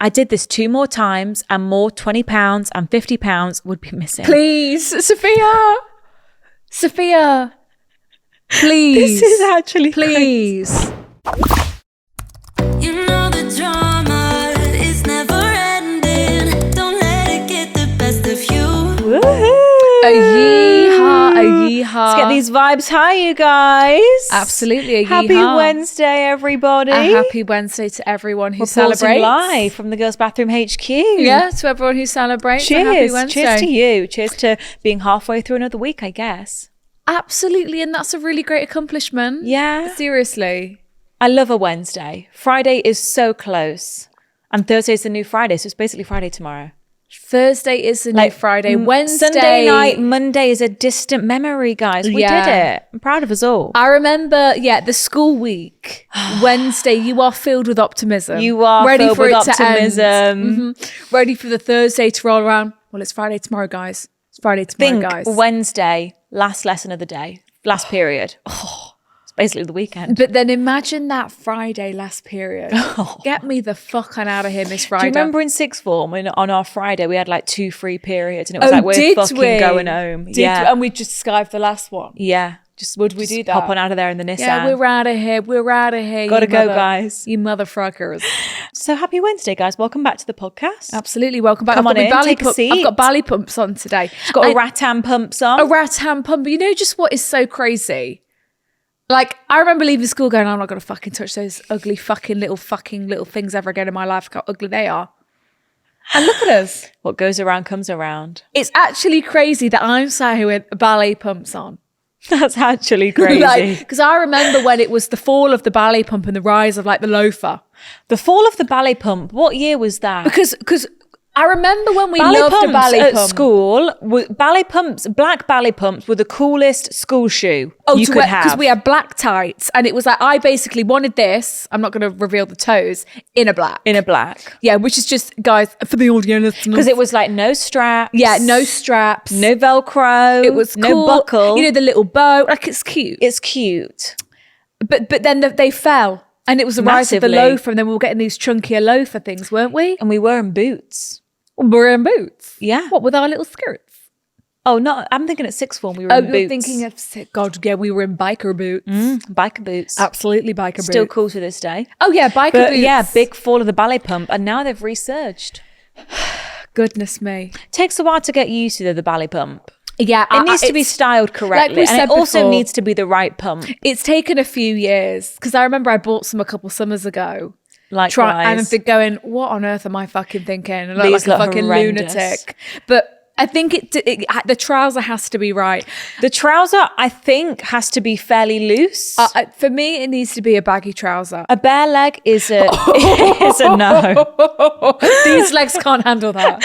I did this 2 more times and more £20 and £50 would be missing. Please, Sophia. Sophia. Please. This is actually Please. You know the drama is never ending. Don't let it get the best of you. Woohoo! A yeehaw, a yeehaw. Let's get these vibes high, you guys. Absolutely, a Happy yeehaw. Wednesday, everybody. A happy Wednesday to everyone who Reporting celebrates. live from the Girls Bathroom HQ. Yeah, to everyone who celebrates. A happy Cheers. Wednesday. Cheers to you. Cheers to being halfway through another week, I guess. Absolutely, and that's a really great accomplishment. Yeah. Seriously. I love a Wednesday. Friday is so close. And Thursday's the new Friday, so it's basically Friday tomorrow. Thursday is the new Friday. Wednesday. Sunday night, Monday is a distant memory, guys. We did it. I'm proud of us all. I remember, the school week, Wednesday, you are filled with optimism. You are ready filled for with it to end. optimism. Ready for the Thursday to roll around. Well, it's Friday tomorrow, guys. It's Friday tomorrow, Think guys. Wednesday, last lesson of the day, last period. It's basically the weekend. But then imagine that Friday last period. Get me the fuck on out of here, Miss Friday. Do you remember in sixth form when on our Friday we had like 2 free periods and it was like we're fucking going home. And we just skived the last one. Yeah. Just would we do that? Hop on out of there in the Nissan. Yeah, we're out of here. We're out of here. Gotta go, guys. You motherfuckers. So happy Wednesday, guys. Welcome back to the podcast. Absolutely. Welcome back. Come on in, take a I've seat. got belly pumps on today. Got a rattan pumps on. A rattan pump. You know just what is so crazy? Like, I remember leaving school going, I'm not going to fucking touch those ugly fucking little things ever again in my life. Look how ugly they are. And look at us. What goes around comes around. It's actually crazy that I'm sat here with ballet pumps on. That's actually crazy. Because I remember when it was the fall of the ballet pump and the rise of like the loafer. The fall of the ballet pump. What year was that? Because I remember when we loved a ballet at pump. school. Ballet pumps, black ballet pumps were the coolest school shoe you could have. Because we had black tights and it was like, I basically wanted this, I'm not going to reveal the toes, in a black. In a black. Yeah, which is just, guys, for the audience. Because it was like no straps. Yeah, no straps. No Velcro. It was no cool. buckle. You know, the little bow. Like, it's cute. It's cute. But then they fell. And it was the rise of the Massively. loafer. And then we were getting these chunkier loafer things, weren't we? And we were in boots. We were in boots. Yeah. What, with our little skirts? Oh, no, I'm thinking at sixth form we were in boots. You're thinking of, God, yeah, we were in biker boots. Biker boots. Absolutely biker boots. Still cool to this day. Oh, yeah, biker But boots. yeah, big fall of the ballet pump. And now they've resurged. Goodness me. Takes a while to get used to the ballet pump. Yeah. It needs to be styled correctly. we And said it also before, needs to be the right pump. It's taken a few years because I remember I bought some a couple summers ago. Likewise. And I'm going, what on earth am I fucking thinking? I look These like a look fucking horrendous. lunatic. But I think the trouser has to be right. The trouser, I think, has to be fairly loose. For me, it needs to be a baggy trouser. A bare leg is a no. These legs can't handle that.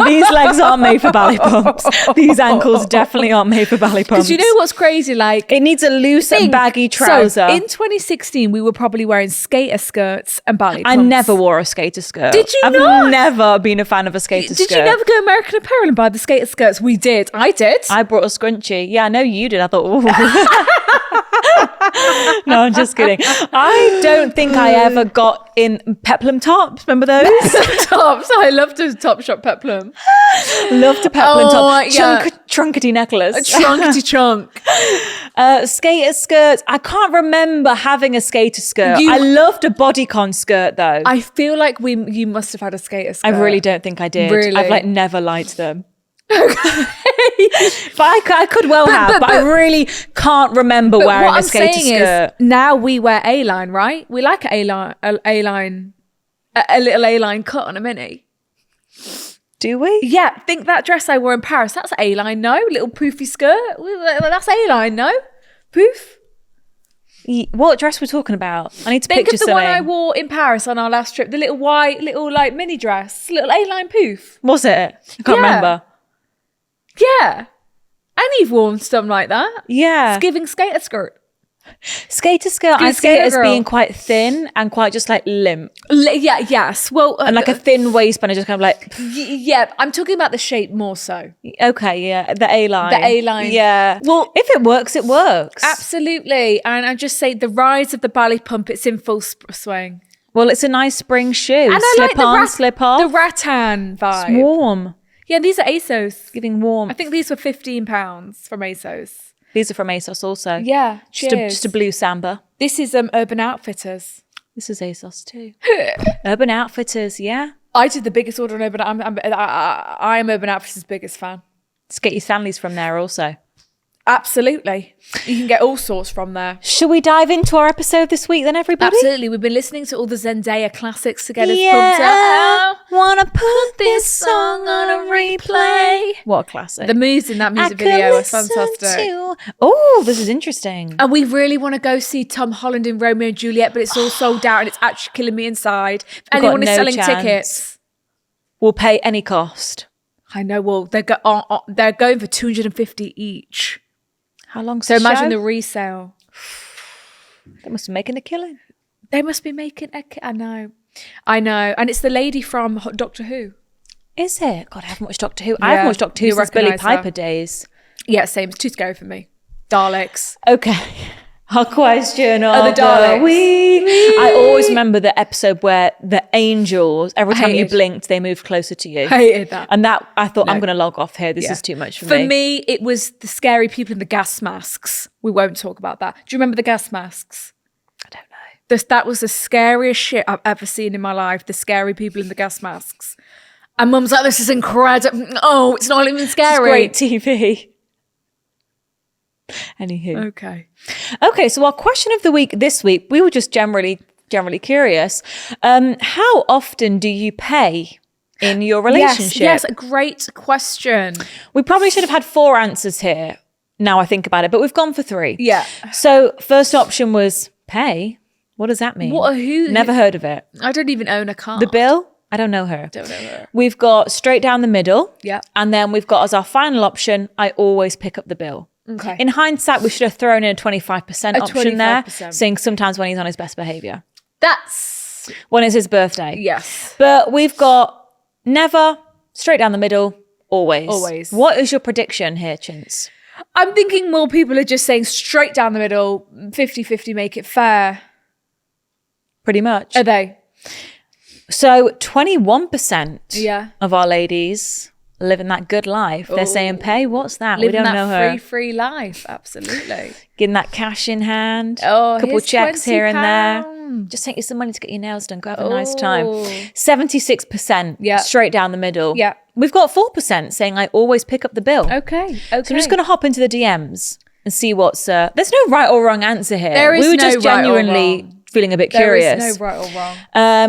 These legs aren't made for ballet pumps. These ankles definitely aren't made for ballet pumps. Because you know what's crazy? Like, it needs a loose and baggy trouser. So in 2016, we were probably wearing skater skirts and ballet pumps. I never wore a skater skirt. Did you I've not? never been a fan of a skater skirt. Did you never go American Apparel and buy the skater skirts? We did. I did. I brought a scrunchie. Yeah, I know you did. I thought, ooh. No, I'm just kidding. I don't think I ever got in peplum tops. Remember those? Tops. I loved a Topshop peplum. Loved a peplum top. Yeah. Trunkety necklace. A trunkety trunk. Skater skirts. I can't remember having a skater skirt. I loved a bodycon skirt though. I feel like you must have had a skater skirt. I really don't think I did. Really? I've like never liked them. But I could well have, but I really can't remember wearing a skater skirt. Now we wear A-line, right? We like a little A-line cut on a mini. Do we? Yeah, think that dress I wore in Paris, that's A-line, no? Little poofy skirt, that's A-line, no? Poof? What dress we're talking about? I need to Think picture of the something. one I wore in Paris on our last trip, the little white, like mini dress, little A-line poof. Was it? I can't remember. Yeah. And you've worn stuff like that. Yeah. It's giving skater skirt. Skater skirt, I see it as being quite thin and quite just like limp. Yes. Well, And like a thin waistband, just kind of like, yeah, I'm talking about the shape more so. okay, yeah, the A-line. The A-line. Yeah. Well, if it works, it works. absolutely. And I just say the rise of the ballet pump, it's in full swing. Well, it's a nice spring shoe. And I Slip like the on, slip off. the rattan vibe. It's warm. Yeah, these are ASOS. Giving warm. I think these were £15 from ASOS. These are from ASOS also. Yeah, cheers. Just a blue samba. This is Urban Outfitters. This is ASOS too. Urban Outfitters, yeah. I did the biggest order on Urban. I am Urban Outfitters' biggest fan. Let's get your Stanleys from there also. Absolutely, you can get all sorts from there. Shall we dive into our episode this week then, everybody? Absolutely, we've been listening to all the Zendaya classics to get us pumped Yeah, up. wanna put this song on a replay. What a classic. The moves in that music I video could are fantastic. listen to- Oh, this is interesting. And we really want to go see Tom Holland in Romeo and Juliet, but it's all sold out and it's actually killing me inside. If We've got anyone is no selling chance. tickets, We'll pay any cost. I know. Well, they're going for 250 each. How long? So imagine the resale. They must be making a killing. They must be making I know, and it's the lady from Doctor Who. Is it? God, I haven't watched Doctor Who. I haven't Yeah, watched Doctor Who you since Billy recognise her. Piper days. Yeah, same. It's too scary for me. Daleks. Okay. Our question of the Daleks. week. I always remember the episode where the angels, every time you Hated. blinked, they moved closer to you. Hated that. And that, I thought, No. I'm going to log off here. This Yeah. is too much for For me. me, it was the scary people in the gas masks. We won't talk about that. Do you remember the gas masks? I don't know. That was the scariest shit I've ever seen in my life. The scary people in the gas masks. And Mum's like, this is incredible. Oh, it's not even It's scary. great TV. Anywho. Okay. So our question of the week this week, we were just generally curious. How often do you pay in your relationship? Yes, a great question. We probably should have had 4 answers here. Now I think about it, but we've gone for 3. Yeah. So first option was pay. What does that mean? Who? Never heard of it. I don't even own a car. The bill? I don't know her. Don't know her. We've got straight down the middle. Yeah. And then we've got as our final option, I always pick up the bill. Okay. In hindsight, we should have thrown in a 25% A option there, 25%. saying sometimes when he's on his best behavior, That's when it's his birthday. yes. But we've got never, straight down the middle, always. Always. What is your prediction here, Chintz? I'm thinking more people are just saying straight down the middle, 50-50, make it fair. Pretty much. Are they? So 21% Yeah. of our ladies living that good life. They're saying pay. What's that? Living we don't that know her. free life. Absolutely. Getting that cash in hand. Oh, couple here's checks here and there. £20. Just take you some money to get your nails done. Go have a nice time. Oh. 76% Yeah. straight down the middle. Yeah. We've got 4% saying I always pick up the bill. Okay. So I'm just going to hop into the DMs and see what's... there's no right or wrong answer here. There is we were no just right or genuinely wrong. feeling a bit There curious. is no right or wrong.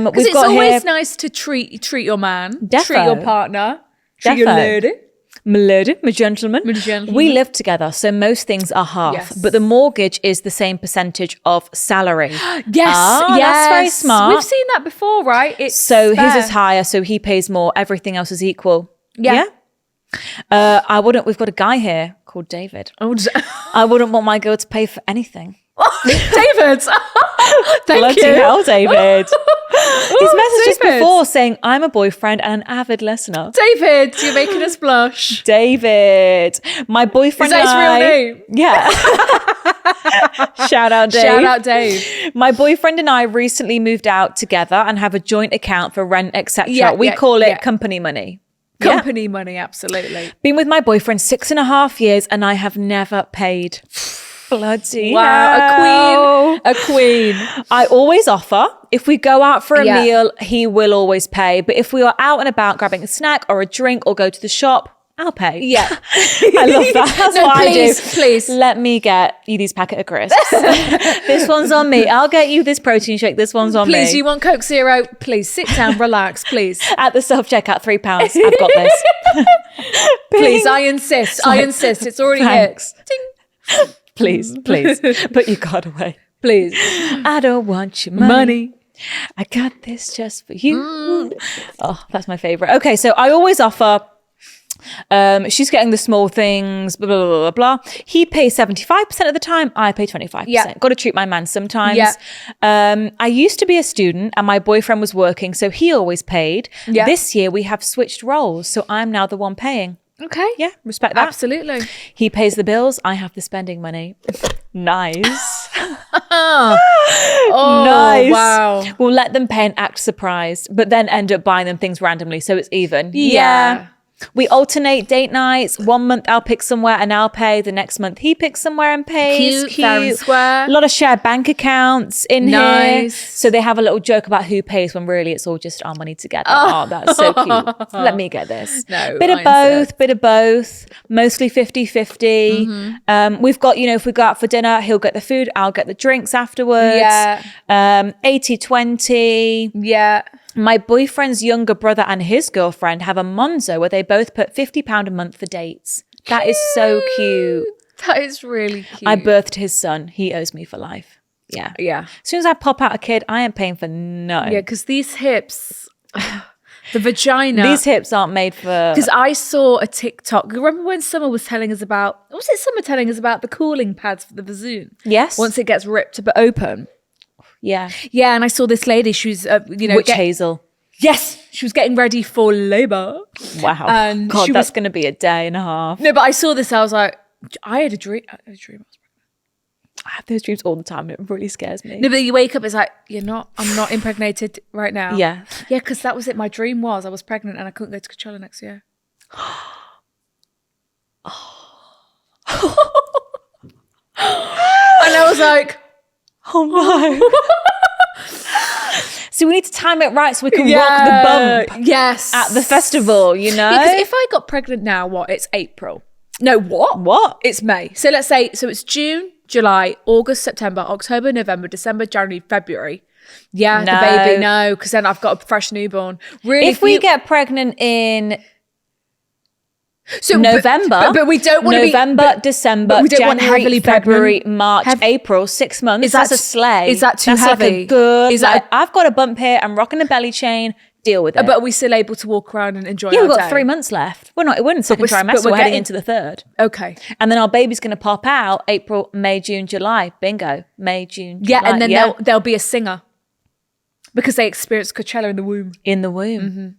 We've Because it's got always here... nice to treat your man, Defo. treat your partner, treat your Defo. lady. My lady, my gentleman. My gentleman. We live together, so most things are half. Yes. But the mortgage is the same percentage of salary. Yes, That's very smart. We've seen that before, right? It's So fair. his is higher, so he pays more. Everything else is equal. Yeah. I wouldn't. We've got a guy here called David. Oh, I wouldn't want my girl to pay for anything. David. Thank Bloody you. hell, David. He's messaged us David. before saying, I'm a boyfriend and an avid listener. David, you're making us blush. David. My boyfriend Is that his and real I- name? Yeah. Shout out, Dave. Shout out, Dave. My boyfriend and I recently moved out together and have a joint account for rent, etc. Yeah, we yeah, call it yeah. company money. Yeah. Company money, absolutely. Been with my boyfriend 6.5 years and I have never paid. Bloody Wow, hell. a queen. I always offer. If we go out for a Yeah. meal, he will always pay. But if we are out and about grabbing a snack or a drink or go to the shop, I'll pay. Yeah. I love that. That's No, what please, I do. please. Let me get you these packet of crisps. This one's on me. I'll get you this protein shake. This one's on Please, me. you want Coke Zero? Please sit down, relax, please. At the self-checkout, £3. I've got this. Please, I insist. I insist. It's already Thanks. hit. Ding. Please. Put your card away. Please. I don't want your money. I got this just for you. Oh, that's my favorite. Okay, so I always offer. She's getting the small things, blah, blah, blah, blah, blah. He pays 75% of the time. I pay 25%. Yeah. Got to treat my man sometimes. Yeah. I used to be a student and my boyfriend was working, so he always paid. Yeah. This year we have switched roles, so I'm now the one paying. Okay. Yeah, respect that. Absolutely. He pays the bills. I have the spending money. Nice. Oh, Nice. wow. We'll let them pay and act surprised, but then end up buying them things randomly, so it's even. Yeah. We alternate date nights. 1 month I'll pick somewhere and I'll pay. The next month he picks somewhere and pays. Cute, fair and square. A lot of shared bank accounts in here. Nice. So they have a little joke about who pays when really it's all just our money together. Oh, that's so cute. Let me get this. No, bit of mine's bit of both. Mostly 50-50. We've got, if we go out for dinner, he'll get the food, I'll get the drinks afterwards. Yeah. 80-20. Yeah. My boyfriend's younger brother and his girlfriend have a Monzo where they both put £50 a month for dates. That is so cute. That is really cute. I birthed his son. He owes me for life. Yeah. Yeah. As soon as I pop out a kid, I ain't paying for none. Yeah, because these hips, the vagina. These hips aren't made for... Because I saw a TikTok. Remember when Summer was telling us about, was it Summer telling us about the cooling pads for the bassoon? Yes. Once it gets ripped but open. Yeah. Yeah, and I saw this lady, she was, Witch hazel. Yes, she was getting ready for labour. Wow. And God, she that's was- going to be a day and a half. No, but I saw this, I was like, I had a dream. I I have those dreams all the time. It really scares me. No, but you wake up, it's like, I'm not impregnated right now. Yeah. Yeah, because that was it. My dream was I was pregnant and I couldn't go to Coachella next year. And I was like, Oh no. So we need to time it right so we can rock the bump Yes. at the festival, you know? Because if I got pregnant now, it's April. No, what? What? It's May. So let's say, it's June, July, August, September, October, November, December, January, February. Yeah, No. the baby, no, because then I've got a fresh newborn. Really, If we get pregnant in so November, but we don't want to be November, December, but we don't January, want heavily February, pregnant. March, April, 6 months. Is that That's a sleigh. is that too That's heavy? Like a good. Is that I've got a bump here. I'm rocking a belly chain. Deal with it. But are we still able to walk around and enjoy yeah, our we've got day? 3 months left. We're in second we're- trimester. but we're We're heading getting- into the third. Okay. And then our baby's going to pop out April, May, June, July. Bingo. May, June, July. Yeah, and then there'll be a singer because they experienced Coachella in the womb. in the womb.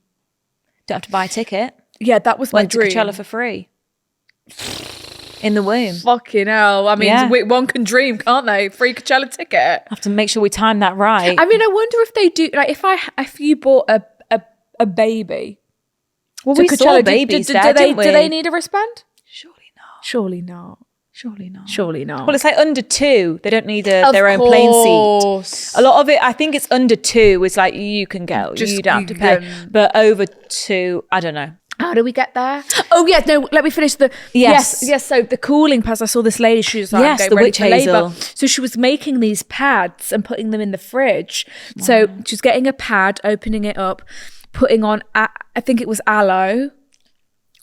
Don't have to buy a ticket. Yeah, that was my Went to dream. Coachella for free. In the womb. Fucking hell. I mean, Yeah. one can dream, can't they? Free Coachella ticket. Have to make sure we time that right. I mean, I wonder if they do, like, if you bought a baby well, to we saw Coachella, babies do there, they, didn't we? do they need a wristband? Surely not. Surely not. Surely not. Surely not. Well, it's like under 2. They don't need Of their own plane seat. course. A lot of it, I think it's under 2. It's like you can go. Just you don't have to you pay. can- But over 2, I don't know. How do we get there? Oh, yeah, no, let me finish the... Yes. Yes, so the cooling pads, I saw this lady, she was like, Yes, getting the ready witch for labour. hazel. So she was making these pads and putting them in the fridge. So she was getting a pad, opening it up, putting on, I think it was aloe.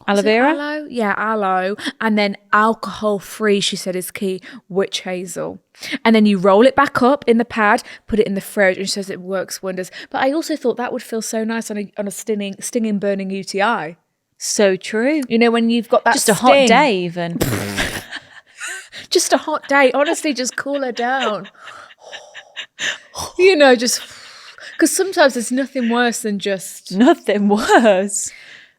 Aloe Is it vera? Aloe? Yeah, aloe. And then alcohol free, she said is key, witch hazel. And then you roll it back up in the pad, put it in the fridge, and she says it works wonders. But I also thought that would feel so nice on a stinging, burning UTI. So true. You know, when you've got that Just a hot sting. day even. Just a hot day. Honestly, just cool her down. You know, just... Because sometimes there's nothing worse than just... Nothing worse.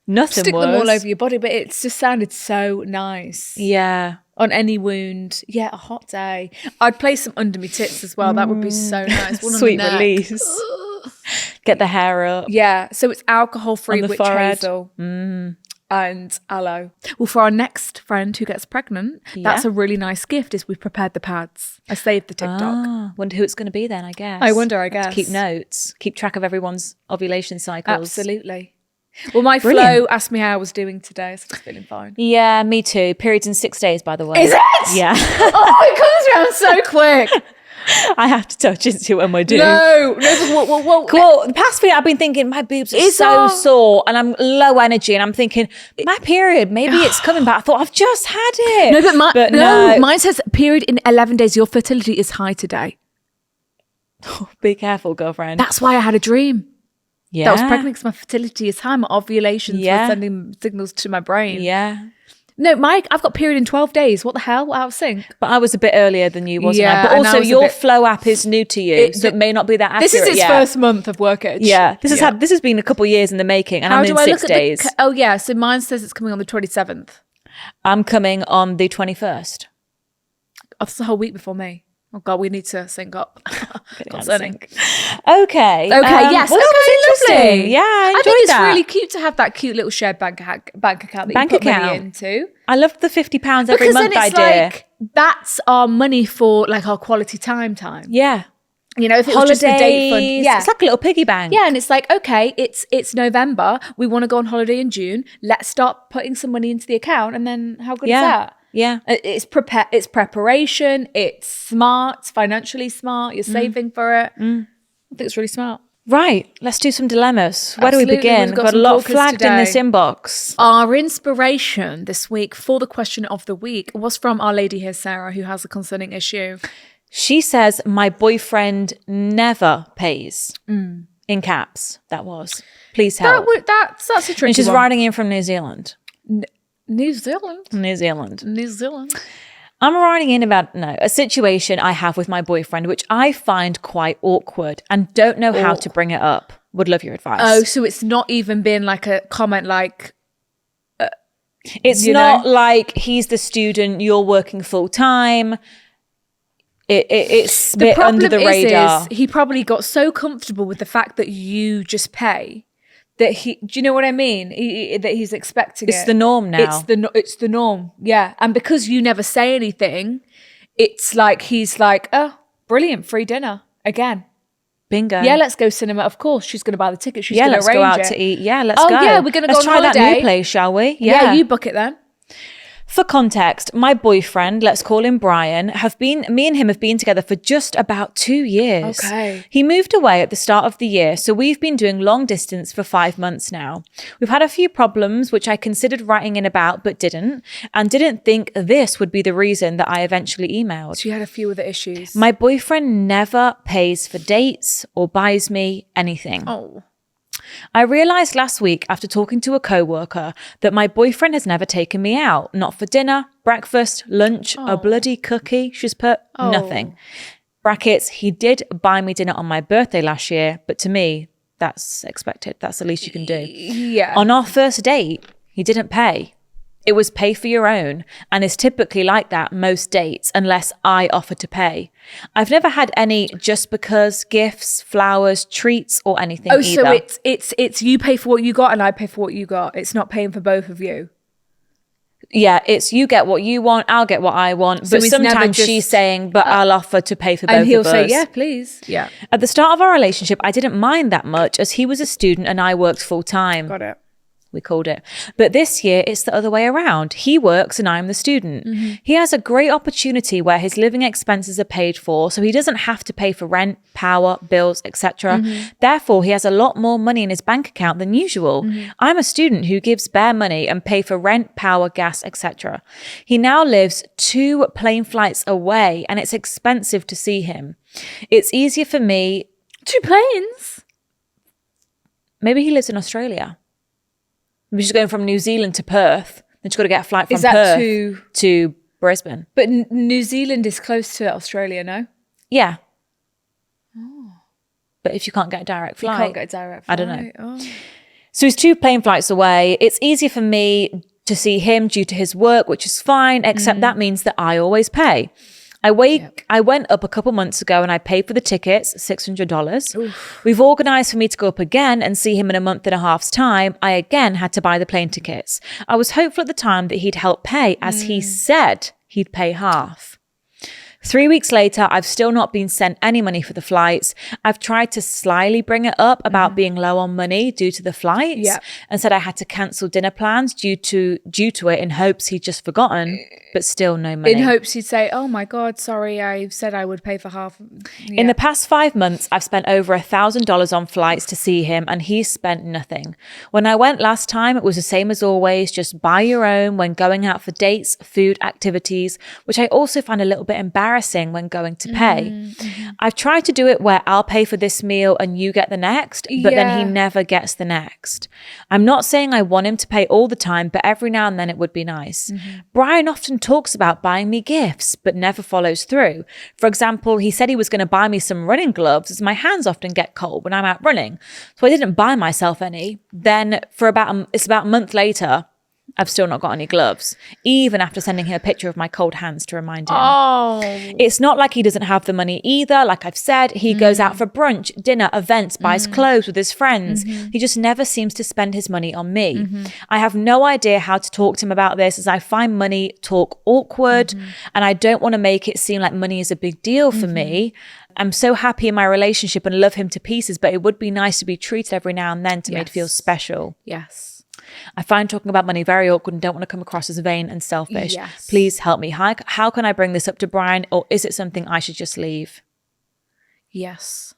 Nothing Stick worse. them all over your body, but it just sounded so nice. Yeah. On any wound. Yeah, a hot day. I'd place some under my tits as well. That would be so nice. One on Sweet the neck. release. Get the hair up. Yeah, so it's alcohol-free On the witch forehead. hazel and aloe. Well, for our next friend who gets pregnant, that's Yeah. a really nice gift is we've prepared the pads. I saved the TikTok. Ah, wonder who it's going to be then, I guess. I wonder, I Have to guess. keep notes. Keep track of everyone's ovulation cycles. Absolutely. Well, my Brilliant. flow asked me how I was doing today, so I'm feeling fine. Yeah, me too. Periods in 6 days, by the way. Is it? Yeah. Oh, it comes around so quick. I have to touch into when we do. No, well, Well, the past week I've been thinking my boobs are Is so our- sore and I'm low energy and I'm thinking my period, maybe it's coming back. I thought I've just had it. No, but no. mine says period in 11 days. Your fertility is high today. Be careful, girlfriend. That's why I had a dream. Yeah. That I was pregnant because my fertility is high. My ovulations Yeah. were sending signals to my brain. Yeah. No, I've got period in 12 days. What the hell? Out of sync. But I was a bit earlier than you, wasn't Yeah, I? But and I also was a your bit- Flow app is new to you, so it may not be that accurate This is its yet. first month of workage. Yeah, this has been a couple of years in the making, and How I'm do in I 6 look at days. oh yeah, so mine says it's coming on the 27th. I'm coming on the 21st. Oh, that's a whole week before me. Oh God, we need to sync up. Concerning. Okay. Okay, yes. Well, that was okay, interesting. lovely. Yeah, I enjoyed think it's that. really cute to have that cute little shared bank account that Bank you put money account. into. I loved the £50 every Because month then it's idea. like that's our money for like our quality time. Yeah. You know, if it was Holidays. just a date fund. Yeah. It's like a little piggy bank. Yeah, and it's like, okay, it's November. We want to go on holiday in June. Let's start putting some money into the account, and then how good is that? Yeah. It's preparation. It's smart. It's financially smart. You're saving for it. I think it's really smart. Right. Let's do some dilemmas. Where do we Absolutely, begin? we've got Got a some lot corkers flagged in this today. inbox. Our inspiration this week for the question of the week was from our lady here, Sarah, who has a concerning issue. She says, my boyfriend never pays. In caps, that was. Please help. That's a tricky And she's one. writing in from New Zealand. New Zealand. New Zealand. New Zealand. I'm writing in about a situation I have with my boyfriend, which I find quite awkward and don't know how to bring it up. Would love your advice. Oh, so it's not even been like a comment like, it's you not know? like he's the student, you're working full time. It's a the bit problem under the radar. is he probably got so comfortable with the fact that you just pay that do you know what I mean? That he's expecting It's it. the norm now. It's the norm. Yeah. And because you never say anything, it's like, he's like, oh, brilliant. Free dinner again. Bingo. Yeah, let's go cinema. Of course, she's going to buy the ticket. She's Yeah, going to let's arrange go out it. to eat. Yeah, let's Oh, go. yeah, we're gonna go Let's on try that holiday. new place, shall we? Yeah, you book it then. For context, my boyfriend, let's call him Brian, me and him have been together for just about 2 years. Okay. He moved away at the start of the year, so we've been doing long distance for 5 months now. We've had a few problems, which I considered writing in about, but didn't, and didn't think this would be the reason that I eventually emailed. She had a few other issues. My boyfriend never pays for dates or buys me anything. Oh. I realised last week after talking to a coworker that my boyfriend has never taken me out. Not for dinner, breakfast, lunch, a bloody cookie. She's put nothing. Brackets, he did buy me dinner on my birthday last year, but to me, that's expected. That's the least you can do. Yeah. On our first date, he didn't pay. It was pay for your own, and is typically like that most dates unless I offer to pay. I've never had any just because gifts, flowers, treats, or anything either. So it's you pay for what you got and I pay for what you got. It's not paying for both of you. Yeah, it's you get what you want, I'll get what I want. So But he's never sometimes just- she's saying, but I'll offer to pay for both And he'll of us. say, yeah, please. Yeah. At the start of our relationship, I didn't mind that much as he was a student and I worked full time. Got it. We called it. But this year, it's the other way around. He works and I'm the student. Mm-hmm. He has a great opportunity where his living expenses are paid for, so he doesn't have to pay for rent, power, bills, etc. Mm-hmm. Therefore, he has a lot more money in his bank account than usual. Mm-hmm. I'm a student who gives bare money and pay for rent, power, gas, etc. He now lives 2 plane flights away and it's expensive to see him. It's easier for me. 2 planes? Maybe he lives in Australia. Maybe she's going from New Zealand to Perth. Then she's got to get a flight from Is that Perth to Brisbane. But New Zealand is close to Australia, no? Yeah. But if you can't get a direct You flight, can't get a direct I flight. don't know. Oh. So he's 2 plane flights away. It's easier for me to see him due to his work, which is fine, except that means that I always pay. I went up a couple months ago and I paid for the tickets, $600. We've organised for me to go up again and see him in a month and a half's time. I again had to buy the plane tickets. I was hopeful at the time that he'd help pay, as he said he'd pay half. 3 weeks later, I've still not been sent any money for the flights. I've tried to slyly bring it up about being low on money due to the flights, Yeah. and said I had to cancel dinner plans due to it in hopes he'd just forgotten, but still no money. In hopes he'd say, oh my God, sorry, I said I would pay for half. In the past 5 months, I've spent over $1,000 on flights to see him and he's spent nothing. When I went last time, it was the same as always, just buy your own when going out for dates, food, activities, which I also find a little bit embarrassing embarrassing when going to pay. I've tried to do it where I'll pay for this meal and you get the next, but then he never gets the next. I'm not saying I want him to pay all the time, but every now and then it would be nice. Brian often talks about buying me gifts, but never follows through. For example, he said he was going to buy me some running gloves as my hands often get cold when I'm out running. So I didn't buy myself any. Then it's about a month later, I've still not got any gloves, even after sending him a picture of my cold hands to remind him. Oh. It's not like he doesn't have the money either. Like I've said, he goes out for brunch, dinner, events, buys clothes with his friends. He just never seems to spend his money on me. I have no idea how to talk to him about this, as I find money talk awkward, and I don't want to make it seem like money is a big deal for me. I'm so happy in my relationship and love him to pieces, but it would be nice to be treated every now and then to make it feel special. Yes. I find talking about money very awkward and don't want to come across as vain and selfish. Yes. Please help me. How can I bring this up to Brian, or is it something I should just leave? Yes.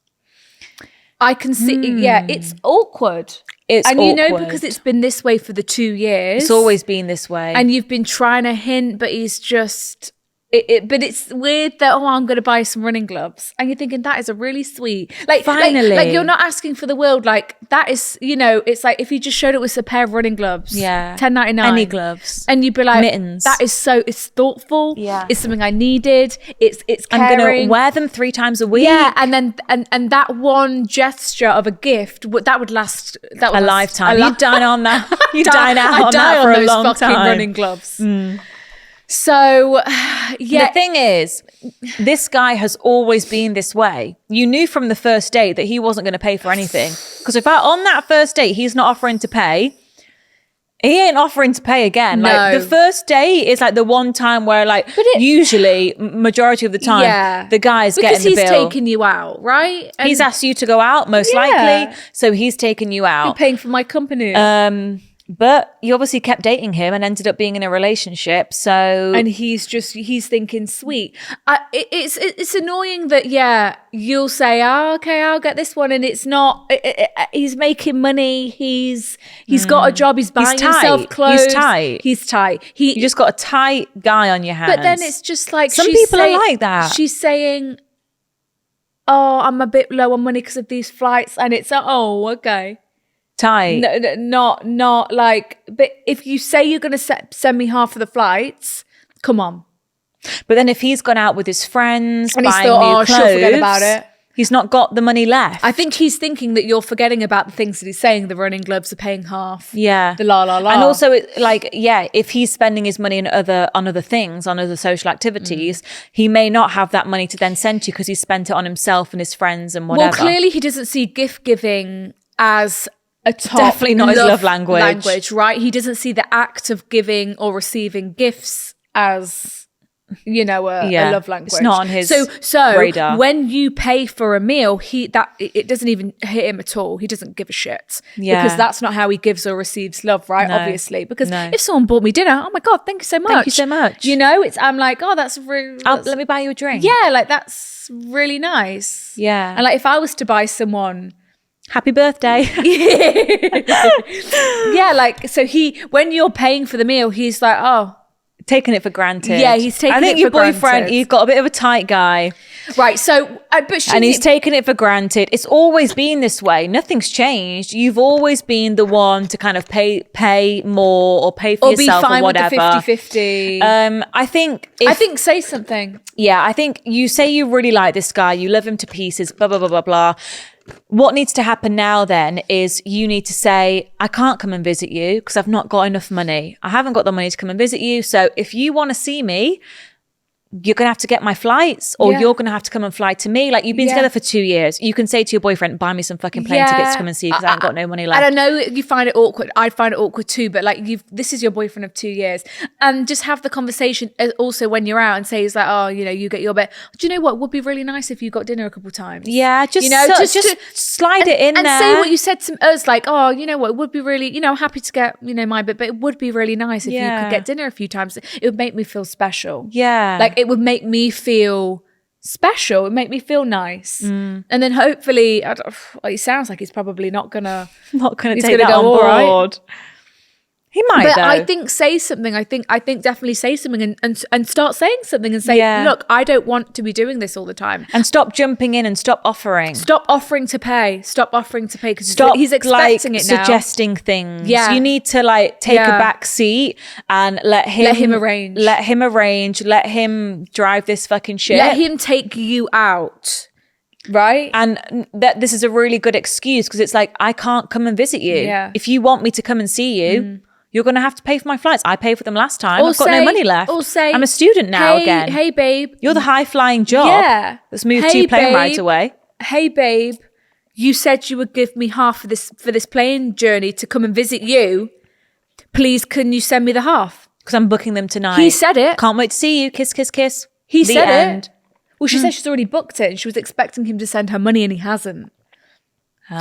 I can see, it's awkward. It's and awkward. you know, because it's been this way for the 2 years. It's always been this way. And you've been trying to hint, but he's just... but it's weird that, I'm going to buy some running gloves. And you're thinking, that is a really sweet... Finally. Like you're not asking for the world. Like, that is, it's like if you just showed it with a pair of running gloves. Yeah. $10.99. Any gloves. And you'd be like... Mittens. That is it's thoughtful. Yeah. It's something I needed. It's caring. I'm going to wear them 3 times a week. Yeah, and then and that one gesture of a gift that would last A lifetime. You'd dine on that. You'd dine out on that for a long fucking time. running gloves. So, yeah. The thing is, this guy has always been this way. You knew from the first date that he wasn't going to pay for anything. Because on that first date, he's not offering to pay, he ain't offering to pay again. No. Like the first date is like the one time where usually, majority of the time, the guy's getting the bill. Because he's taking you out, right? And he's asked you to go out, most likely. So he's taking you out. you're paying for my company. But you obviously kept dating him and ended up being in a relationship. So and he's thinking, sweet. It's annoying that, you'll say, okay, I'll get this one. And it's not, he's making money. He's got a job. He's buying himself clothes. He's tight. You just got a tight guy on your hands. But then it's just like, some people are like that. She's saying, I'm a bit low on money because of these flights. And it's, okay. Tight. No, not like, but if you say you're going to send me half of the flights, come on. But then if he's gone out with his friends, and buying he's thought, new clothes, she'll forget about it. He's not got the money left. I think he's thinking that you're forgetting about the things that he's saying. The running gloves are paying half. Yeah. The la. And also, if he's spending his money on other things, on other social activities, he may not have that money to then send you because he spent it on himself and his friends and whatever. Well, clearly he doesn't see gift giving as a top definitely not his love language, right? He doesn't see the act of giving or receiving gifts as, a love language. It's not on his so radar. When you pay for a meal, it doesn't even hit him at all. He doesn't give a shit. Yeah. Because that's not how he gives or receives love, right? No. Obviously. Because if someone bought me dinner, oh my God, thank you so much. Thank you so much. I'm like, that's really... Let me buy you a drink. Yeah, like that's really nice. Yeah. And like if I was to buy someone... Happy birthday. Yeah, like, so when you're paying for the meal, he's like, taking it for granted. Yeah, he's taking it for I think your boyfriend, granted. you've got a bit of a tight guy. Right, so, and he's taking it for granted. It's always been this way. Nothing's changed. You've always been the one to kind of pay more or pay for yourself be fine or whatever. With the 50-50. I think say something. Yeah, I think you say you really like this guy, you love him to pieces, blah, blah, blah, blah, blah. What needs to happen now then is you need to say, I can't come and visit you because I've not got enough money. I haven't got the money to come and visit you. So if you want to see me, you're going to have to get my flights or you're going to have to come and fly to me. Like you've been together for 2 years. You can say to your boyfriend, buy me some fucking plane tickets to come and see you because I haven't got no money left. I don't know, you find it awkward. I'd find it awkward too, but like this is your boyfriend of 2 years. And just have the conversation also when you're out and say, he's like, you get your bit. Do you know what? It would be really nice if you got dinner a couple times. Yeah, just slide it in and there. say what you said to us, like, you know what? It would be really, I'm happy to get, my bit, but it would be really nice if you could get dinner a few times. It would make me feel special. Yeah. Like it would make me feel special. It make me feel nice, and then hopefully, it sounds like he's probably not gonna take gonna that go, on all board. right. He might, But though. I think say something. I think definitely say something and start saying something and say, Yeah. look, I don't want to be doing this all the time. And stop jumping in and stop offering. Stop offering to pay. Stop offering to pay because Stop he's expecting like it now. suggesting things. Yeah. You need to like take Yeah. a back seat and let him arrange. Let him arrange. Let him drive this fucking shit. Let him take you out. Right? And that this is a really good excuse because it's like, I can't come and visit you. Yeah. If you want me to come and see you, you're going to have to pay for my flights. I paid for them last time. Or I've got no say- money left. or say, I'm a student now hey, again. Hey, babe. You're the high flying job. Yeah. That's moved Hey, 2 plane rides babe. away. Hey, babe. You said you would give me half of this for this plane journey to come and visit you. Please, can you send me the half? Because I'm booking them tonight. He said it. Can't wait to see you. Kiss, kiss, kiss. He The said end. it. Well, she said she's already booked it and she was expecting him to send her money and he hasn't.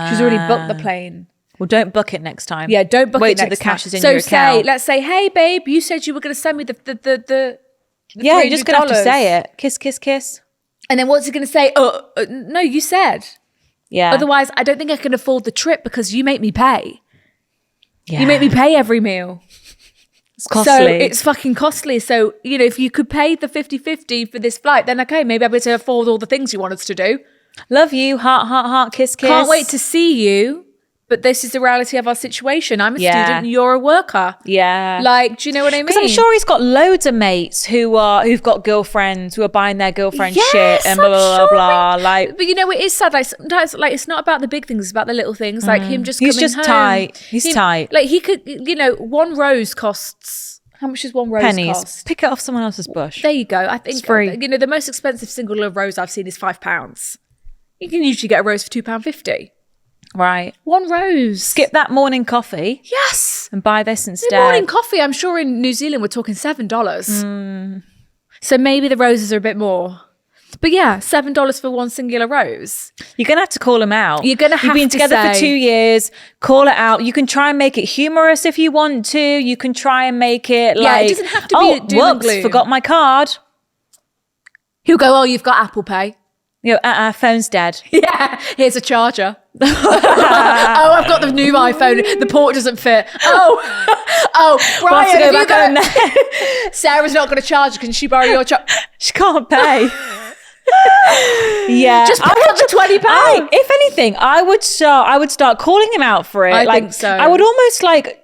She's already booked the plane. Well, don't book it next time. Yeah, don't book Wait it till next the cash time. is in so your account. let's say, hey, babe, you said you were going to send me the Yeah, you're just going to have to $300. say it. Kiss, kiss, kiss. And then what's he going to say? No, you said. Yeah. Otherwise, I don't think I can afford the trip because you make me pay. yeah. You make me pay every meal. It's costly. So it's fucking costly. So, you know, if you could pay the 50-50 for this flight, then okay, maybe I'll be able to afford all the things you want us to do. Love you. Heart, heart, heart. Kiss, kiss. Can't wait to see you. But this is the reality of our situation. I'm a Yeah. student and you're a worker. Yeah. Like, do you know what I mean? Because I'm sure he's got loads of mates who've got girlfriends who are buying their girlfriend shit and blah I'm blah sure blah. Like, but you know, it is sad. Like sometimes, like it's not about the big things; it's about the little things. Like him just He's coming just home. tight. He's tight. Like he could, you know, one rose costs. How much does one rose pennies. cost? Pick it off someone else's bush. There you go. I think free. you know the most expensive single rose I've seen is £5. You can usually get a rose for £2.50. Right. One rose. Skip that morning coffee Yes. and buy this The instead. morning coffee. I'm sure in New Zealand we're talking $7. So maybe the roses are a bit more. But yeah, $7 for one singular rose. You're going to have to call him out. You're gonna have You've been to together for say- 2 years. Call it out. You can try and make it humorous if you want to. You can try and make it Yeah, like, it doesn't have to be doom and whoops, gloom. forgot my card. He'll go, oh, you've got Apple Pay. You know, phone's dead. Yeah, here's a charger. Oh, I've got the new iPhone. The port doesn't fit. Oh, We'll have Brian, to go have you back on got there. Sarah's not going to charge. Can she borrow your charger? She can't pay. Yeah, Just pick up the £20. If anything, I would start calling him out for it. I like, think so. I would almost like.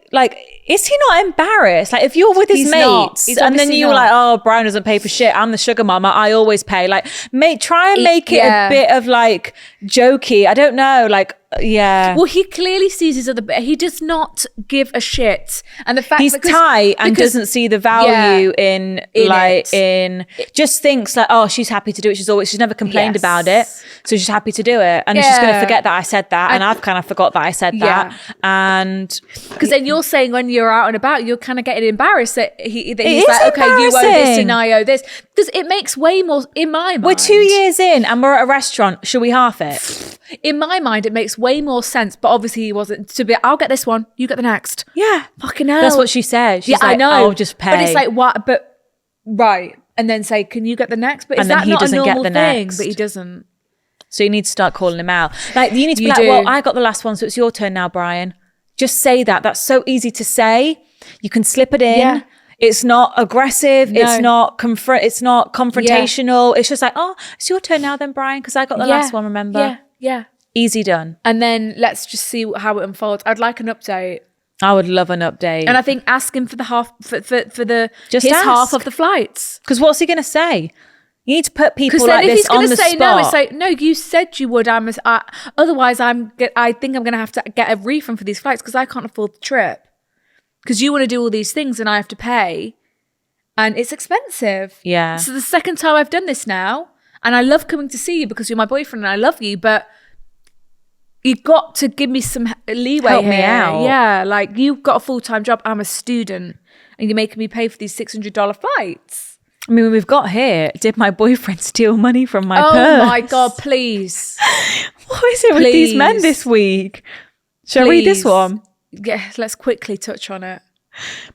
Is he not embarrassed? Like, if you're with his He's not. mates He's and then obviously you're not. like, oh, Brian doesn't pay for shit. I'm the sugar mama. I always pay. Like, try and make it Yeah. a bit of like jokey. I don't know. Like, yeah. Well, he clearly sees his other. He does not give a shit, and the fact He's tight and doesn't see the value in just thinks like, oh, she's happy to do it. She's never complained Yes. about it, so she's happy to do it, and she's going to Yeah. forget that I said that, and I've kind of forgot that I said Yeah. that, and because then you're saying when you're out and about, you're kind of getting embarrassed that he's is like, okay, you owe this embarrassing. and I owe this, because it makes way more in my mind. we're 2 years in and we're at a restaurant. Should we half it? In my mind, it makes way more sense. But obviously, he wasn't to be. I'll get this one. You get the next. Yeah, Fucking hell. that's what she said. She's Yeah, like, I know. I'll just pay. But it's like what? But right, and then say, "Can you get the next?" But is And then that he not a doesn't get normal the thing? next. But he doesn't. So you need to start calling him out. Like, you need to be You like, do. well, I got the last one, so it's your turn now, Brian. Just say that. That's so easy to say. You can slip it in. Yeah. It's not aggressive. No. It's not It's not confrontational. It's just like, oh, it's your turn now, then, Brian, because I got the last one. Remember? Yeah, yeah. Easy done. And then let's just see how it unfolds. I'd like an update, I would love an update. and I think ask him for the half for the Just his ask. half of the flights. Because what's he going to say? You need to put people Because like then if this he's going on to the say spot. no, it's like no, you said you would. Otherwise, I think I'm going to have to get a refund for these flights because I can't afford the trip. Because you want to do all these things and I have to pay, and it's expensive. Yeah. So the second time I've done this now, and I love coming to see you because you're my boyfriend and I love you, but you've got to give me some leeway. Help me here. out. Yeah, like you've got a full-time job. I'm a student, and you're making me pay for these $600 flights. I mean, we've got here, did my boyfriend steal money from my Oh purse? my God, please. What is it with these men Please. this week? Shall I read this Please. one? Yeah, let's quickly touch on it.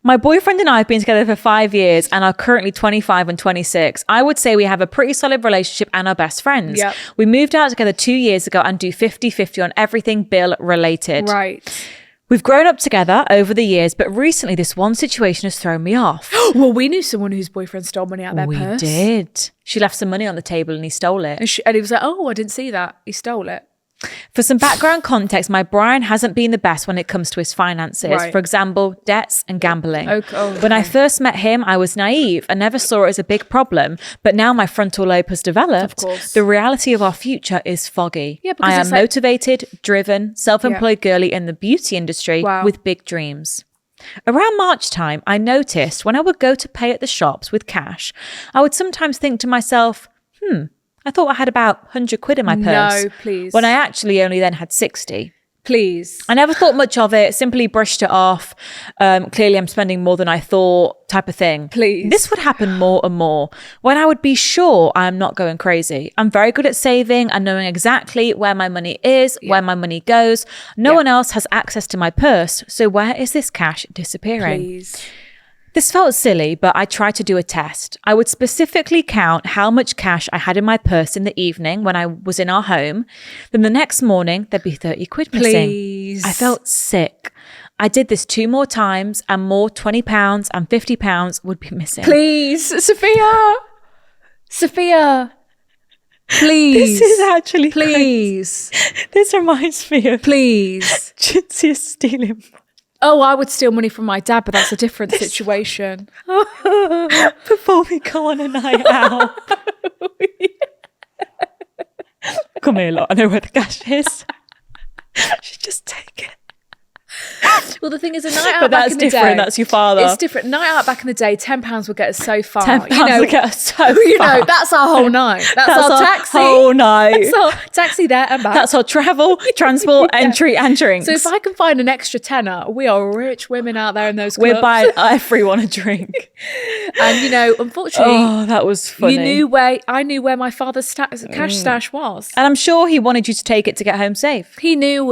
My boyfriend and I have been together for 5 years and are currently 25 and 26. I would say we have a pretty solid relationship and are best friends. Yep. We moved out together 2 years ago and do 50-50 on everything bill related. Right. We've grown up together over the years, but recently this one situation has thrown me off. Well, we knew someone whose boyfriend stole money out of their We purse. did. She left some money on the table and he stole it. And he was like, oh, I didn't see that. He stole it. For some background context, my Brian hasn't been the best when it comes to his finances. Right. For example, debts and gambling. Okay. When I first met him, I was naive and never saw it as a big problem. But now my frontal lobe has developed. Of course. The reality of our future is foggy. Yeah, because I am it's like- motivated, driven, self-employed girly in the beauty industry Wow. with big dreams. Around March time, I noticed when I would go to pay at the shops with cash, I would sometimes think to myself, I thought I had about 100 quid in my purse. No, please. When I actually only then had 60. Please. I never thought much of it, simply brushed it off. Clearly I'm spending more than I thought, type of thing. Please. This would happen more and more when I would be sure I am not going crazy. I'm very good at saving and knowing exactly where my money is, where my money goes. No one else has access to my purse. So where is this cash disappearing? Please. This felt silly, but I tried to do a test. I would specifically count how much cash I had in my purse in the evening when I was in our home. Then the next morning, there'd be 30 quid missing. Please. I felt sick. I did this 2 more times and more £20 and £50 would be missing. Please. Sophia. Please. This is actually Please. crazy. This reminds me of Please. Jitsia stealing. Oh, I would steal money from my dad, but that's a different situation. Before we go on a night out. Come here, lot. I know where the cash is. Should just take it. Well, the thing is, a night out But back that's in the different. day, That's your father. It's different. Night out back in the day, £10 would get us so far. £10 would get us so You know, far. that's our whole night. That's our taxi. whole night. That's our taxi there and back. That's our travel, transport, entry, and drinks. So if I can find an extra tenner, we are rich women out there in those clubs. We're buying everyone a drink. And, you know, unfortunately, Oh, that was funny. I knew where my father's cash stash was. And I'm sure he wanted you to take it to get home safe. He knew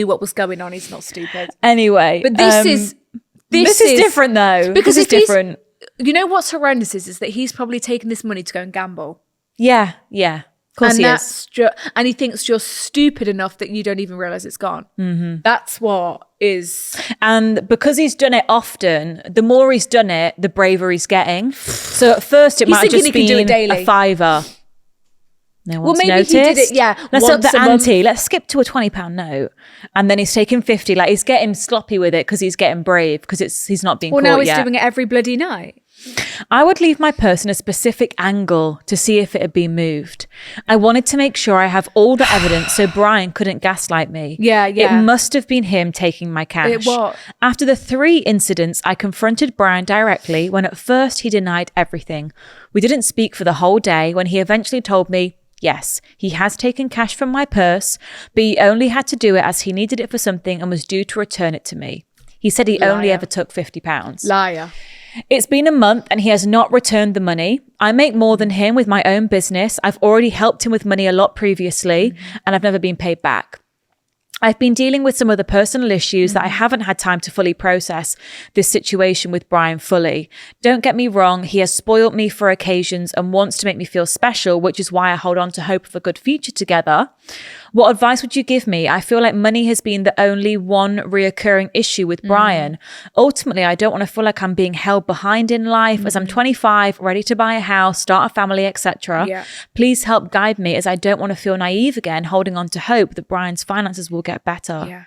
what was going on. He's not stupid. Anyway. But this is different though. Because this if is different. You know what's horrendous is that he's probably taken this money to go and gamble. Yeah. Of course And he that's is. and he thinks you're stupid enough that you don't even realize it's gone. Mm-hmm. That's what is. And because he's done it often, the more he's done it, the braver he's getting. So at first it He's might have thinking just he can do it been daily. a £5. No one's maybe noticed. he did it, yeah, Let's up once the a month. ante. Let's skip to a £20 note. And then he's taking 50. Like he's getting sloppy with it because he's getting brave because he's not being Well, caught now he's yet. doing it every bloody night. I would leave my purse in a specific angle to see if it had been moved. I wanted to make sure I have all the evidence so Brian couldn't gaslight me. Yeah. It must have been him taking my cash. It was. After the 3 incidents, I confronted Brian directly when at first he denied everything. We didn't speak for the whole day when he eventually told me, yes, he has taken cash from my purse, but he only had to do it as he needed it for something and was due to return it to me. He said he only Liar. ever took £50. Liar. It's been a month and he has not returned the money. I make more than him with my own business. I've already helped him with money a lot previously and I've never been paid back. I've been dealing with some other personal issues that I haven't had time to fully process this situation with Brian fully. Don't get me wrong, he has spoiled me for occasions and wants to make me feel special, which is why I hold on to hope of a good future together. What advice would you give me? I feel like money has been the only one reoccurring issue with Brian. Ultimately, I don't want to feel like I'm being held behind in life as I'm 25, ready to buy a house, start a family, etc. Yeah. Please help guide me as I don't want to feel naive again, holding on to hope that Brian's finances will get better. Yeah.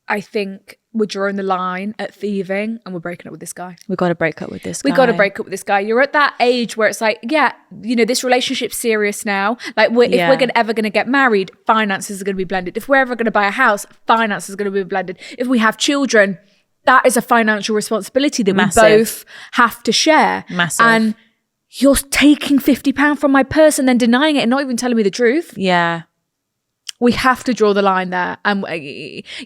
I think we're drawing the line at thieving and we're breaking up with this guy. We've got to break up with this guy. We got to break up with this guy. You're at that age where it's like, yeah, you know, this relationship's serious now. Like, if Yeah. we're ever going to get married, finances are going to be blended. If we're ever going to buy a house, finances are going to be blended. If we have children, that is a financial responsibility that Massive. we both have to share. Massive. And you're taking £50 from my purse and then denying it and not even telling me the truth. Yeah. We have to draw the line there. And,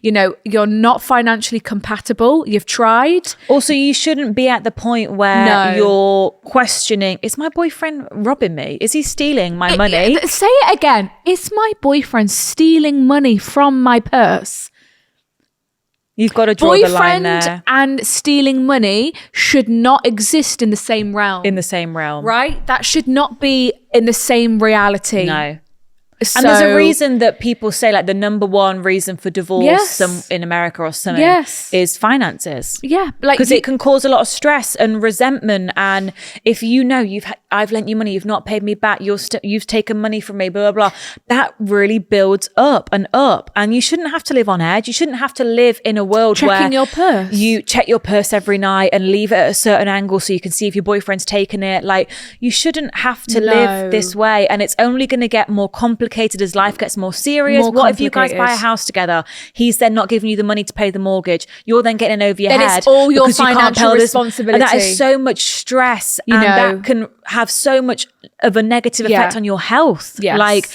you know, you're not financially compatible. You've tried. Also, you shouldn't be at the point where No. you're questioning, is my boyfriend robbing me? Is he stealing my money? Say it again. Is my boyfriend stealing money from my purse? You've got to draw the line Boyfriend there. and stealing money should not exist in the same realm. In the same realm. right? That should not be in the same reality. No. And there's a reason that people say like the number one reason for divorce Yes. in America or something Yes. is finances. Yeah, like Because it can cause a lot of stress and resentment. And if you know I've lent you money, you've not paid me back, you've taken money from me, blah, blah, blah. That really builds up. And you shouldn't have to live on edge. You shouldn't have to live in a world where checking your purse. you check your purse every night and leave it at a certain angle so you can see if your boyfriend's taken it. Like, you shouldn't have to live this way. And it's only going to get more complicated as life gets more serious. More What if you guys buy a complicated. house together? He's then not giving you the money to pay the mortgage. You're then getting over your Then head. it's all your because you can't financial pay all this- responsibility. And that is so much stress. You and know. that can have so much of a negative effect Yeah. on your health. Yes. Like,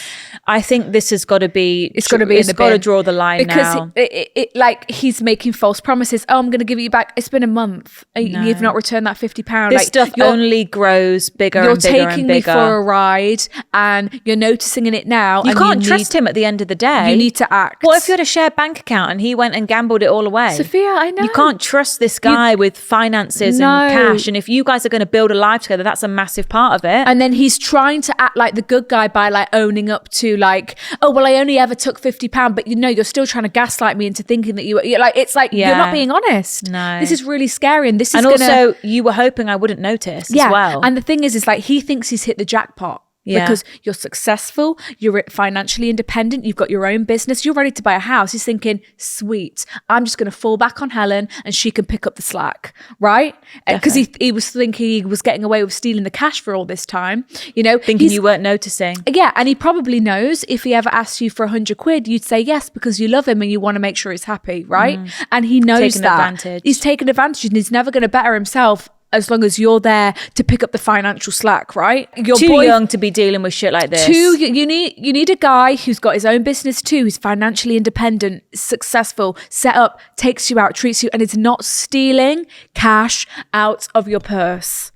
I think this has got to be, It's got to be in the got to bin. draw the line because now. it like he's making false promises. Oh, I'm going to give it you back. It's been a month. You've not returned that £50. This like, stuff only grows bigger you're and bigger taking and me bigger. for a ride, and you're noticing in it now. You and can't need- trust him at the end of the day. You need to act. What if you had a shared bank account and he went and gambled it all away? Sophia, I know. You can't trust this guy with finances No. and cash. And if you guys are going to build a life together, that's a massive part of it. And then he's trying to act like the good guy by like owning up to like, oh, well, I only ever took £50, but you're still trying to gaslight me into thinking that you're like, it's like, you're Yeah. not being honest. No. This is really scary. And this is And gonna, also, you were hoping I wouldn't notice as well. And the thing is like, he thinks he's hit the jackpot. Yeah. Because you're successful, you're financially independent, you've got your own business, you're ready to buy a house. He's thinking, sweet, I'm just going to fall back on Helen and she can pick up the slack, right? Because he was thinking he was getting away with stealing the cash for all this time, Thinking he's- you weren't noticing. Yeah, and he probably knows if he ever asked you for 100 quid, you'd say yes because you love him and you want to make sure he's happy, right? And he knows Taking that. advantage. He's taking advantage and he's never going to better himself as long as you're there to pick up the financial slack, right? Your Too young to be dealing with shit like this. you need a guy who's got his own business too, who's financially independent, successful, set up, takes you out, treats you, and is not stealing cash out of your purse.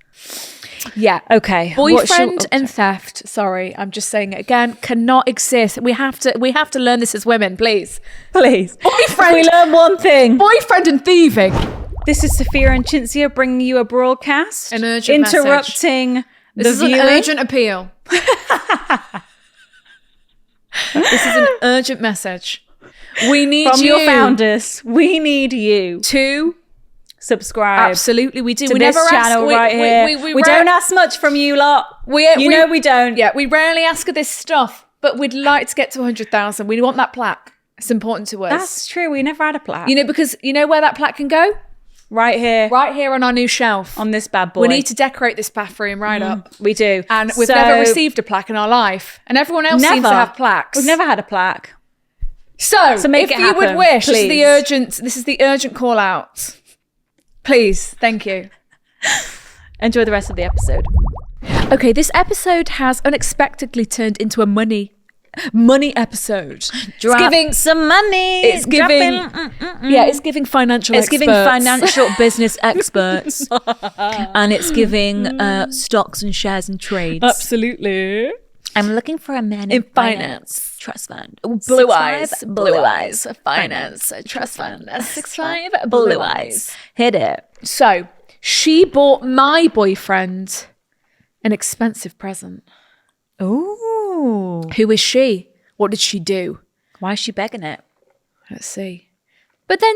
Yeah. Okay. What should- Boyfriend and theft. Sorry, I'm just saying it again. Cannot exist. We have to learn this as women, please. Please. Boyfriend. We learn one thing. Boyfriend and thieving. This is Sophia and Cinzia bringing you a broadcast. An urgent message. interrupting This is the viewing. an urgent appeal. This is an urgent message. We need From you your founders. We need you to subscribe. absolutely. We do. To We this never channel ask, right here. We don't ask much from you lot. We don't. Yeah, we rarely ask for this stuff, but we'd like to get to 100,000. We want that plaque. It's important to us. That's true. We never had a plaque. Because you know where that plaque can go? right here Right here on our new shelf. on this bad boy. We need to decorate this bathroom right up. We do. And we've So- never received a plaque in our life. And everyone else seems to have plaques. We've never had a plaque. So make if it you would happen, wish, please. this is the urgent call out. Please, thank you. Enjoy the rest of the episode. Okay, this episode has unexpectedly turned into a money episode. Drop it's giving some money. it's giving yeah, it's giving financial It's giving experts. financial business experts, and it's giving stocks and shares and trades. Absolutely. I'm looking for a man In finance. trust fund. Blue eyes, finance, trust fund. 65 blue eyes. Hit it. So she bought my boyfriend an expensive present. Ooh. Who is she? What did she do? Why is she begging it? Let's see. But then,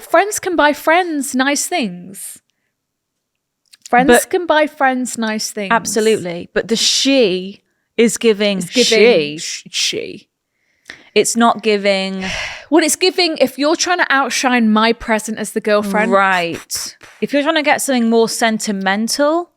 friends can buy friends nice things. Friends But- can buy friends nice things. Absolutely. But the she is giving, Giving she. It's not giving Well, it's giving, if you're trying to outshine my present as the girlfriend. right. If you're trying to get something more sentimental,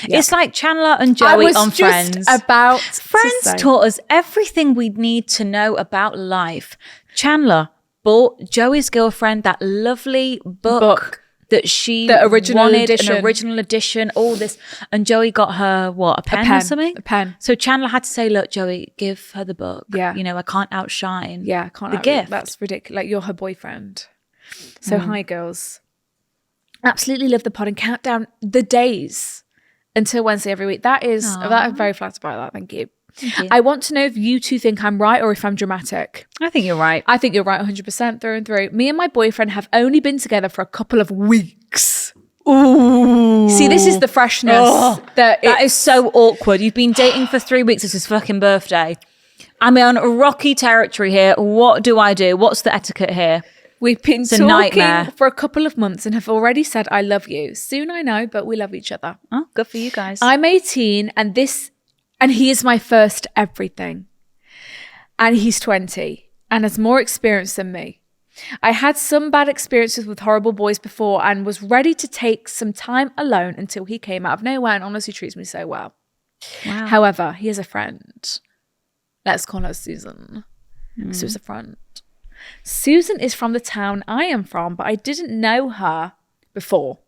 it's like Chandler and I Joey was on just Friends. about to Friends say. taught us everything we need to know about life. Chandler bought Joey's girlfriend that lovely book that she The original wanted, edition. an original edition, all this. And Joey got her, what, a pen or something? A pen. So Chandler had to say, look, Joey, give her the book. Yeah. I can't outshine Yeah, can't the have gift. That's ridiculous. Like, you're her boyfriend. So, hi, girls. Absolutely love the pod and count down the days until Wednesday every week. I'm very flattered by that. Thank you. I want to know if you two think I'm right or if I'm dramatic. I think you're right. I think you're right 100% through and through. Me and my boyfriend have only been together for a couple of weeks. Ooh. See, this is the freshness. That is so awkward. You've been dating for 3 weeks. It's his fucking birthday. I'm on rocky territory here. What do I do? What's the etiquette here? We've been a talking nightmare. for a couple of months and have already said I love you. Soon I know, but we love each other. Oh, good for you guys. I'm 18 and he is my first everything. And he's 20 and has more experience than me. I had some bad experiences with horrible boys before and was ready to take some time alone until he came out of nowhere and honestly treats me so well. Wow. However, he has a friend. Let's call her Susan. So it's a friend. Susan is from the town I am from, but I didn't know her before.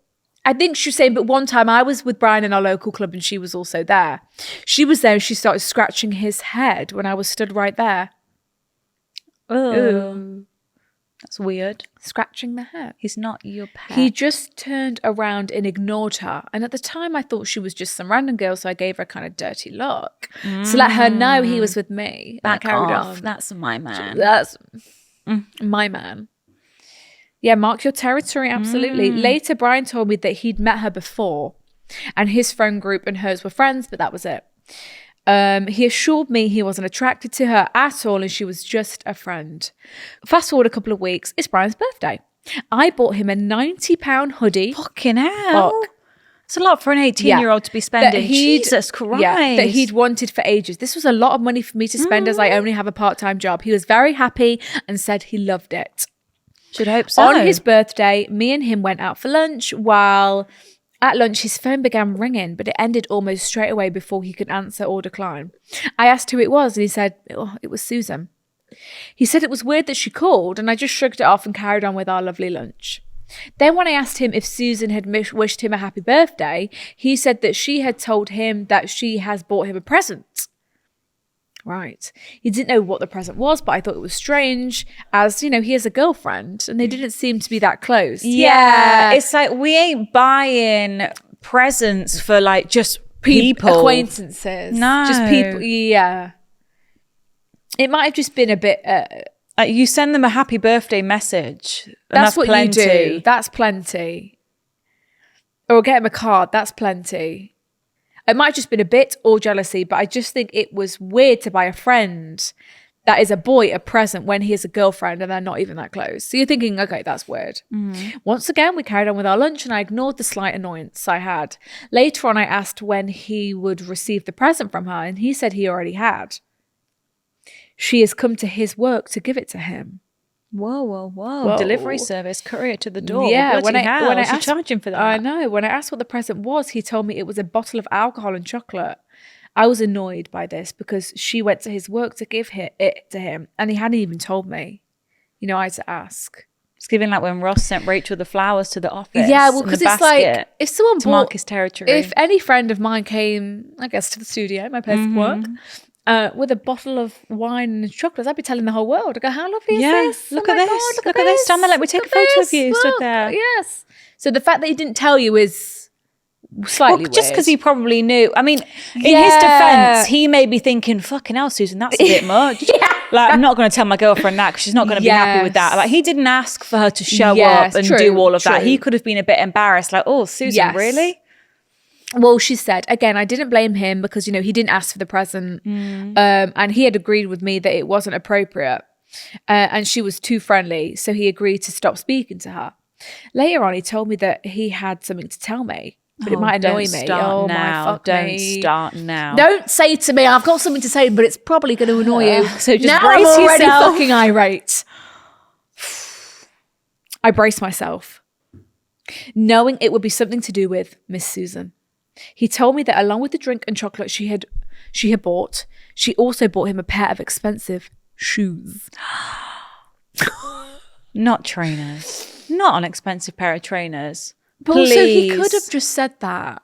I think she was saying, but one time I was with Brian in our local club and she was also there. She was there and she started scratching his head when I was stood right there. Ooh. That's weird. Scratching the head. He's not your pet. He just turned around and ignored her. And at the time I thought she was just some random girl, so I gave her a kind of dirty look to let her know he was with me. And I Back carried off. on. That's my man. That's my man. Yeah, mark your territory, absolutely. Later, Brian told me that he'd met her before and his friend group and hers were friends, but that was it. He assured me he wasn't attracted to her at all and she was just a friend. Fast forward a couple of weeks, it's Brian's birthday. I bought him a £90 hoodie. Fucking hell. It's a lot for an 18-year-old to be spending. Jesus Christ. Yeah, that he'd wanted for ages. This was a lot of money for me to spend as I only have a part-time job. He was very happy and said he loved it. Should hope so. On his birthday, me and him went out for lunch. While at lunch, his phone began ringing, but it ended almost straight away before he could answer or decline. I asked who it was, and he said, oh, it was Susan. He said it was weird that she called, and I just shrugged it off and carried on with our lovely lunch. Then when I asked him if Susan had wished him a happy birthday, he said that she had told him that she has bought him a present. Right. He didn't know what the present was, but I thought it was strange as, you know, he has a girlfriend and they didn't seem to be that close. Yeah. It's like we ain't buying presents for like just people. Acquaintances. No. Just people. Yeah. It might have just been a bit... Like you send them a happy birthday message. And that's what plenty. you do. That's plenty. Or get him a card. That's plenty. It might have just been a bit or jealousy, but I just think it was weird to buy a friend that is a boy a present when he has a girlfriend and they're not even that close. So you're thinking, okay, that's weird. Once again, we carried on with our lunch and I ignored the slight annoyance I had. Later on, I asked when he would receive the present from her and he said he already had. She has come to his work to give it to him. Whoa. Delivery service, courier to the door. Yeah, when I asked, charging for that. I know. When I asked what the present was, he told me it was a bottle of alcohol and chocolate. I was annoyed by this because she went to his work to give it to him and he hadn't even told me. You know, I had to ask. It's giving like when Ross sent Rachel the flowers to the office. Yeah, well, because it's like if someone to mark his territory. If any friend of mine came, I guess, to the studio, my place of work, with a bottle of wine and chocolates, I'd be telling the whole world. I go, how lovely is this? Look at this. Look at this. Stand there, let me take a photo of you. Stood there. Yes. So the fact that he didn't tell you is slightly just because weird. he probably knew. I mean, in his defense, he may be thinking, fucking hell, Susan, that's a bit much. Like, I'm not going to tell my girlfriend that because she's not going to be happy with that. Like, he didn't ask for her to show up and do all of that. He could have been a bit embarrassed, like, oh, Susan, really? Well, she said, again, I didn't blame him because, you know, he didn't ask for the present. And he had agreed with me that it wasn't appropriate. And she was too friendly. So he agreed to stop speaking to her. Later on, he told me that he had something to tell me. But it might annoy me. Start oh, now. my fuck Don't me. start now. Don't say to me, I've got something to say, but it's probably going to annoy you. So just now brace I'm already yourself. fucking irate. I braced myself, knowing it would be something to do with Miss Susan. He told me that along with the drink and chocolate she had bought, she also bought him a pair of expensive shoes. Not trainers. Not an expensive pair of trainers. But also he could have just said that.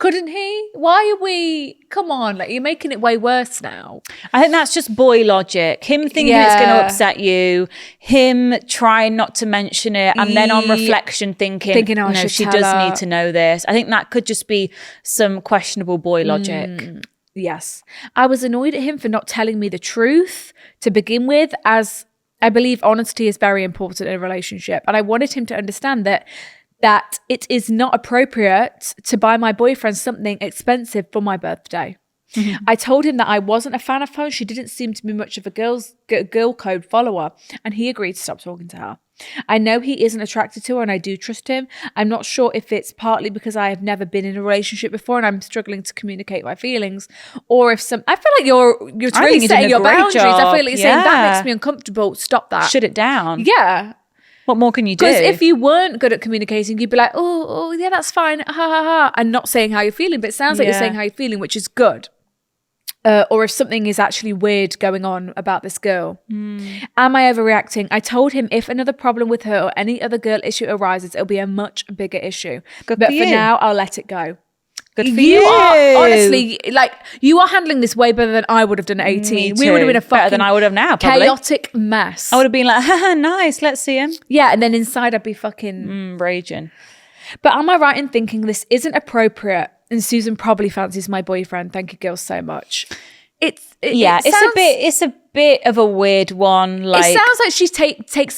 Couldn't he? Why are we... Come on, like you're making it way worse now. I think that's just boy logic. Him thinking it's going to upset you. Him trying not to mention it. And then on reflection thinking oh, no, she does need to know this. I think that could just be some questionable boy logic. Yes. I was annoyed at him for not telling me the truth to begin with, as I believe honesty is very important in a relationship. And I wanted him to understand that it is not appropriate to buy my boyfriend something expensive for my birthday. I told him that I wasn't a fan of her. She didn't seem to be much of a girl code follower, and he agreed to stop talking to her. I know he isn't attracted to her, and I do trust him. I'm not sure if it's partly because I have never been in a relationship before and I'm struggling to communicate my feelings, or if I feel like you're really you're doing setting a your great boundaries. I job. feel like you're saying that Yeah. makes me uncomfortable. Stop that. Shut it down. Yeah. What more can you do? Because if you weren't good at communicating, you'd be like, oh, yeah, that's fine, ha ha ha, and not saying how you're feeling. But it sounds like you're Yeah. saying how you're feeling, which is good. Or if something is actually weird going on about this girl. Am I overreacting? I told him if another problem with her or any other girl issue arises, it'll be a much bigger issue. Good but for for you. now, I'll let it go. Good for you you. are honestly like you are handling this way better than I would have done at 18. Me We would have too. been a fucking Better than I would have now, probably. chaotic mess. I would have been like, haha, nice, let's see him. Yeah, and then inside I'd be fucking. Raging. But am I right in thinking this isn't appropriate? And Susan probably fancies my boyfriend. Thank you, girls, so much. It's a bit of a weird one. Like, it sounds like she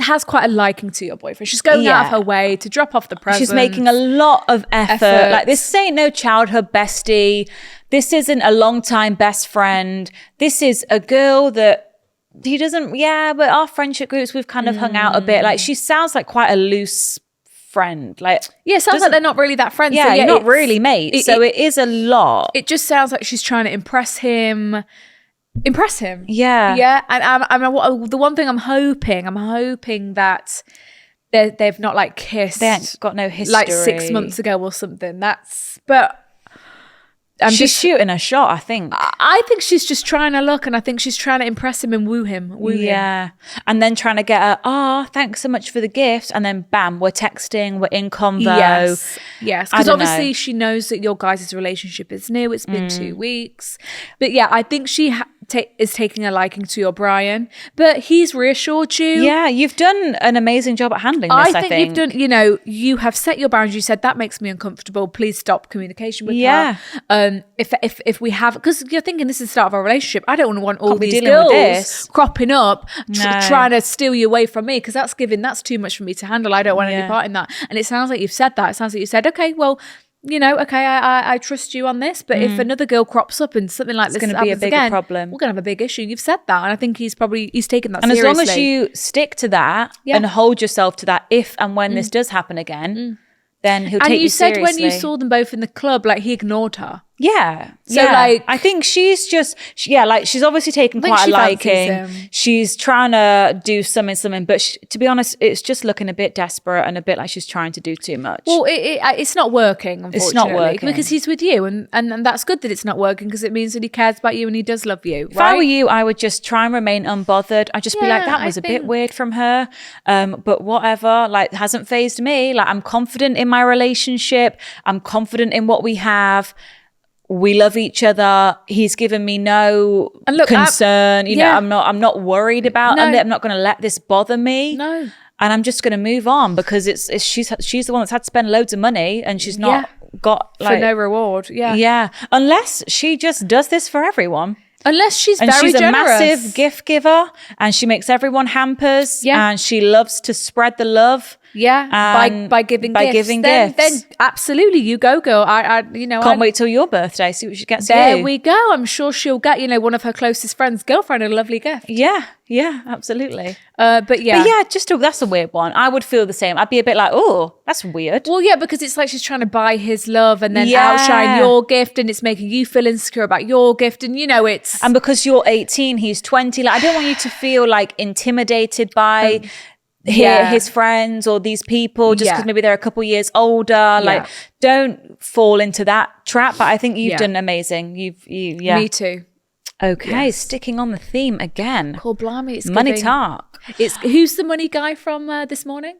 has quite a liking to your boyfriend. She's going out of Yeah. her way to drop off the present. she's making a lot of effort. Like, this ain't no childhood bestie. This isn't a long-time best friend. This is a girl that he doesn't, but our friendship groups, we've kind of hung out a bit. Like, she sounds like quite a loose friend. Like, Yeah, it sounds like they're not really that friends. yeah, So you're not it's- really mates. So it is a lot. It just sounds like she's trying to impress him. Yeah. Yeah. And the one thing I'm hoping that they've not like kissed. They ain't got no history. Like 6 months ago or something. But She's just shooting a shot, I think. I think she's just trying to look, and I think she's trying to impress him and woo him. Yeah. And then trying to get her, thanks so much for the gift. And then bam, we're texting, we're in convo. Yes. I Because don't obviously know. she knows that your guys' relationship is new. It's been 2 weeks. But yeah, I think she is taking a liking to your Brian. But he's reassured you. Yeah, you've done an amazing job at handling this, I think you've done, you have set your boundaries. You said, that makes me uncomfortable. Please stop communication with Yeah. her. If we have, because you're thinking this is the start of our relationship. I don't want all Can't be these dealing with girls this. cropping up, No. trying to steal you away from me. Because that's too much for me to handle. I don't want any Yeah. part in that. And it sounds like you've said that. It sounds like you said, okay, well, I trust you on this. But if another girl crops up and something like this gonna be a happens bigger again, problem. we're going to have a big issue. You've said that. And I think he's taken that And seriously. as long as you stick to that Yeah. and hold yourself to that, if and when this does happen again, then he'll and take you you said seriously. when you saw them both in the club, like he ignored her. Yeah. So, yeah. like- I think she's just, like she's obviously taken I think quite a she fancies liking. him. She's trying to do something, but to be honest, it's just looking a bit desperate and a bit like she's trying to do too much. Well, it's not working, unfortunately. It's not working. because he's with you, and that's good that it's not working because it means that he cares about you and he does love you. If I were you, I would just try and remain unbothered. I'd just be like, Yeah, that I was a bit think- weird from her. But whatever, like, hasn't phased me. Like, I'm confident in my relationship. I'm confident in what we have. We love each other. He's given me no And look, concern. yeah. I'm not worried about. No. I'm not going to let this bother me. No. And I'm just going to move on because she's the one that's had to spend loads of money and she's not got like for no reward. Yeah. yeah. Unless she just does this for everyone. Unless she's And very she's generous. a massive gift giver and she makes everyone hampers Yeah. and she loves to spread the love. Yeah, And by giving by gifts. giving then, gifts. Then absolutely, you go, girl. Can't wait till your birthday, see what she gets There you. we go. I'm sure she'll get one of her closest friends' girlfriend a lovely gift. Yeah, absolutely. But yeah, But yeah, that's a weird one. I would feel the same. I'd be a bit like, oh, that's weird. Well, yeah, because it's like she's trying to buy his love and then Yeah. outshine your gift, and it's making you feel insecure about your gift, and it's And because you're 18, he's 20. Like, I don't want you to feel like intimidated by yeah. his friends or these people just because Yeah. maybe they're a couple years older. Like, don't fall into that trap. But I think you've done amazing. Yeah. me too. Okay, sticking on the theme again. Cool, blimey, it's Money giving- talk. It's who's the money guy from this morning?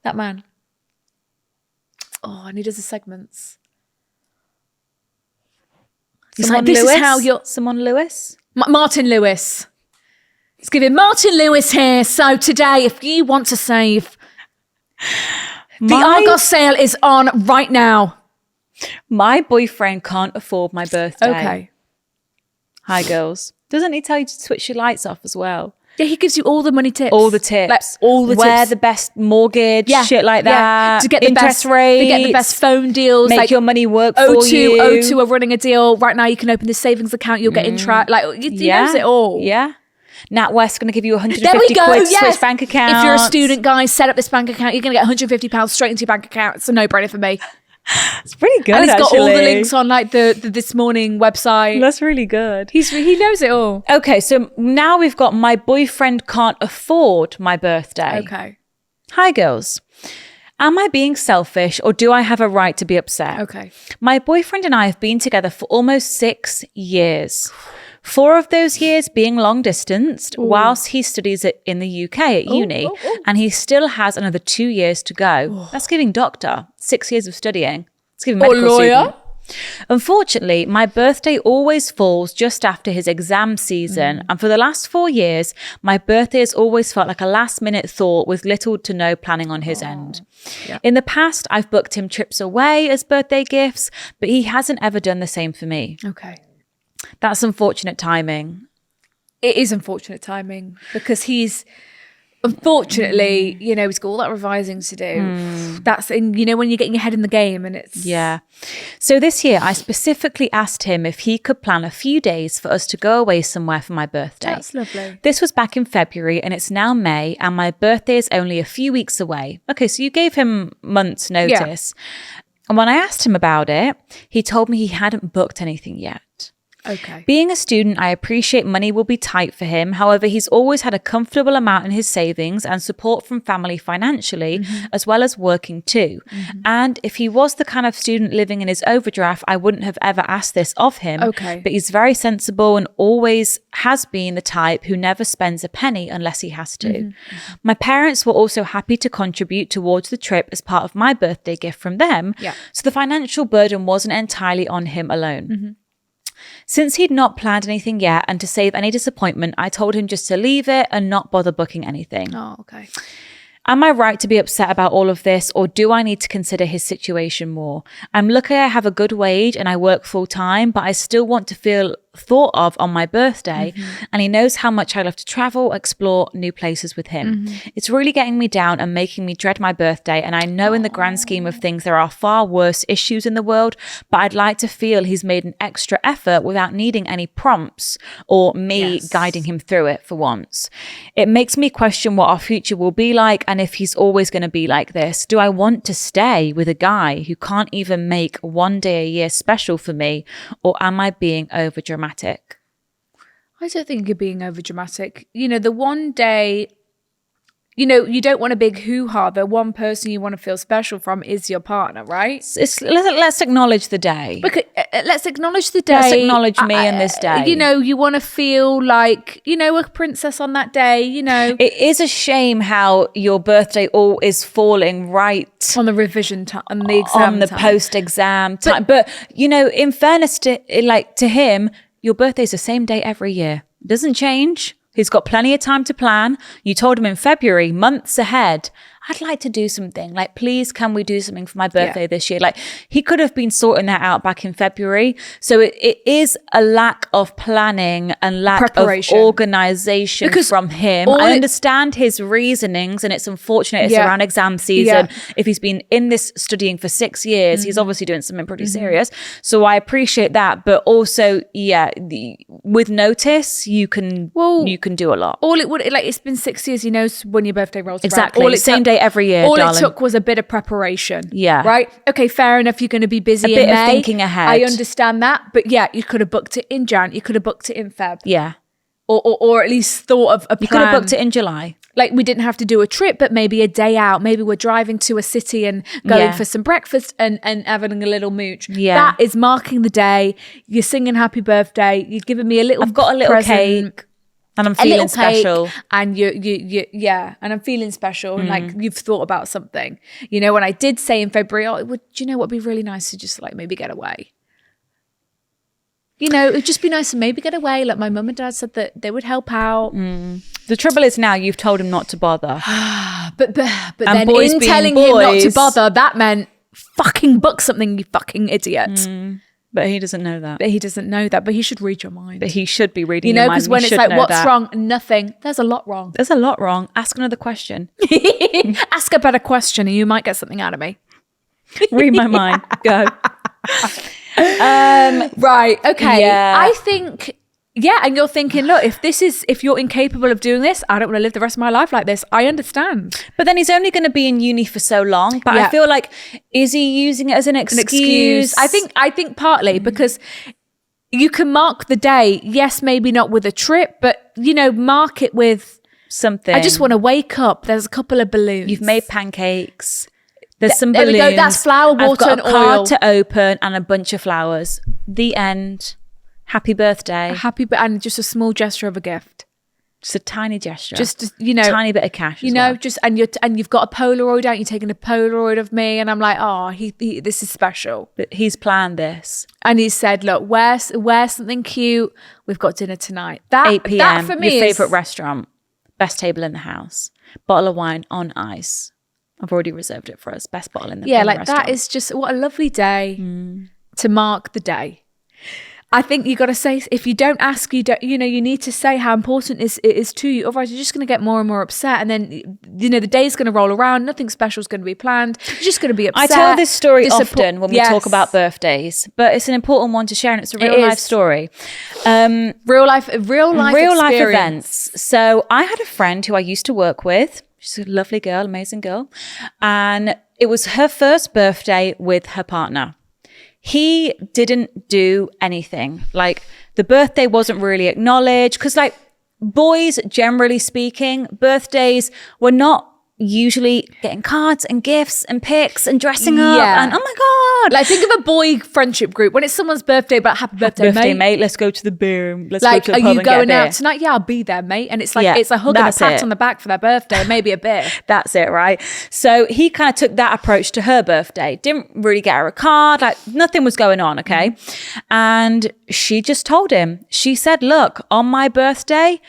That man. Oh, and he does the segments. He's Someone like, this Lewis? is how you're. Someone Lewis? Martin Lewis. It's giving Martin Lewis here. So today, if you want to save, the Argos sale is on right now. My boyfriend can't afford my birthday. Okay. Hi, girls. Doesn't he tell you to switch your lights off as well? Yeah, he gives you all the money tips. All the tips. Like, all the Where tips. the best mortgage, shit like that. To get the interest best rates. To get the best phone deals. Make like your money work for O2, you. O2 are running a deal. Right now you can open this savings account. You'll get interest. Like, he knows it all. Yeah. NatWest's going to give you 150 There we go. quid Yes. Swiss bank account. If you're a student, guys, set up this bank account. You're going to get £150 straight into your bank account. It's a no-brainer for me. It's pretty good, And he's got all the actually. links on like the This Morning website. That's really good. He knows it all. Okay, so now we've got my boyfriend can't afford my birthday. Okay. Hi, girls. Am I being selfish or do I have a right to be upset? Okay. My boyfriend and I have been together for almost 6 years. 4 of those years being long distanced whilst he studies in the UK at uni. And he still has another 2 years to go. That's giving doctor 6 years of studying. It's giving medical lawyer. student. Unfortunately, my birthday always falls just after his exam season. And for the last 4 years, my birthday has always felt like a last minute thought with little to no planning on his end. Yeah. In the past, I've booked him trips away as birthday gifts, but he hasn't ever done the same for me. Okay. That's unfortunate timing. It is unfortunate timing because he's unfortunately, he's got all that revising to do. That's when you're getting your head in the game and it's Yeah. So this year, I specifically asked him if he could plan a few days for us to go away somewhere for my birthday. That's lovely. This was back in February and it's now May and my birthday is only a few weeks away. Okay, so you gave him months' notice. And when I asked him about it, he told me he hadn't booked anything yet. Okay. Being a student, I appreciate money will be tight for him. However, he's always had a comfortable amount in his savings and support from family financially, as well as working too. And if he was the kind of student living in his overdraft, I wouldn't have ever asked this of him. Okay. But he's very sensible and always has been the type who never spends a penny unless he has to. My parents were also happy to contribute towards the trip as part of my birthday gift from them. Yeah. So the financial burden wasn't entirely on him alone. Since he'd not planned anything yet and to save any disappointment, I told him just to leave it and not bother booking anything. Oh, okay. Am I right to be upset about all of this or do I need to consider his situation more? I'm lucky I have a good wage and I work full time, but I still want to feel thought of on my birthday. And he knows how much I love to travel, explore new places with him. It's really getting me down and making me dread my birthday. And I know in the grand scheme of things, there are far worse issues in the world, but I'd like to feel he's made an extra effort without needing any prompts or me guiding him through it for once. It makes me question what our future will be like and if he's always going to be like this. Do I want to stay with a guy who can't even make one day a year special for me, or am I being overdramatic? I don't think you're being over dramatic. The one day, you don't want a big hoo-ha. The one person you want to feel special from is your partner, right? Let's acknowledge the day. Because, let's acknowledge the day. Let's acknowledge me and this day. You want to feel like, a princess on that day, It is a shame how your birthday all is falling right on the revision time, on the exam on the time. post-exam time. But in fairness to him, your birthday is the same day every year. It doesn't change. He's got plenty of time to plan. You told him in February, months ahead, I'd like to do something. Like, please, can we do something for my birthday this year? Like, he could have been sorting that out back in February. So it is a lack of planning and lack Preparation. of organization Because from him. I understand his reasonings and it's unfortunate it's around exam season. If he's been in this studying for 6 years, he's obviously doing something pretty serious. So I appreciate that. But also, with notice, you can do a lot. All it would, it's been 6 years, he knows when your birthday rolls Exactly. around. Same day every year, All darling. it took was a bit of preparation. Yeah. Right? Okay, fair enough, you're going to be busy A bit in of May. thinking ahead. I understand that. But you could have booked it in Jan. You could have booked it in Feb. Yeah. Or at least thought of a plan. You could have booked it in July. Like, we didn't have to do a trip, but maybe a day out. Maybe we're driving to a city and going for some breakfast and having a little mooch. Yeah. That is marking the day. You're singing happy birthday. You're giving me a little I've got a little present. cake. And I'm A feeling little cake, special. and and I'm feeling special, and like you've thought about something. When I did say in February, do you know what would be really nice to just like maybe get away? It would just be nice to maybe get away. Like, my mum and dad said that they would help out. The trouble is now you've told him not to bother. But And then boys in being telling him not to boys. bother, that meant fucking book something, you fucking idiot. But he doesn't know that. But he doesn't know that. But he should read your mind. But he should be reading You know, your mind. because when He it's should like, know what's that. wrong? Nothing. There's a lot wrong. There's a lot wrong. Ask another question. Ask a better question and you might get something out of me. Read my mind. Go. Right. Okay. Yeah. I think, and you're thinking, look, if you're incapable of doing this, I don't want to live the rest of my life like this. I understand. But then he's only going to be in uni for so long. But Yeah. I feel like, is he using it as an excuse? I think partly because you can mark the day. Yes, maybe not with a trip, but mark it with Something. I just want to wake up. There's a couple of balloons. You've made pancakes. There's some there we balloons. go. That's flour, I've water, got and a card oil. to open and a bunch of flowers. The end. Happy birthday. happy, and just a small gesture of a gift. Just a tiny gesture. Just tiny bit of cash. as well. just and you've got a Polaroid out. You're taking a Polaroid of me, and I'm like, oh, this is special. But he's planned this. And he said, look, wear something cute. We've got dinner tonight. That 8 p.m. That for me Your is favourite restaurant. Best table in the house. Bottle of wine on ice. I've already reserved it for us. Best bottle in the yeah, in the like restaurant. that is just what a lovely day to mark the day. I think you got to say, if you don't ask, you need to say how important it is to you. Otherwise, you're just going to get more and more upset. And then, the day's going to roll around. Nothing special is going to be planned. You're just going to be I upset. tell this story disappoint- often when we Yes. talk about birthdays, but it's an important one to share, and it's a It real life is. story. real life Life experience. events. So I had a friend who I used to work with. She's a lovely girl, amazing girl. And it was her first birthday with her partner. He didn't do anything. Like, the birthday wasn't really acknowledged because, like, boys, generally speaking, birthdays were not usually getting cards and gifts and pics and dressing up Yeah. and, oh my God. Like, think of a boy friendship group when it's someone's birthday, but happy birthday, mate. Let's go to the beer. Let's Like, go to the are pub you and get a going beer. out tonight? Yeah, I'll be there, mate. And it's like, Yeah, it's a hug and a that's pat it. on the back for their birthday, maybe a beer. That's it, right? So he kind of took that approach to her birthday. Didn't really get her a card. Like, nothing was going on, okay? And she just told him, she said, look, on my birthday,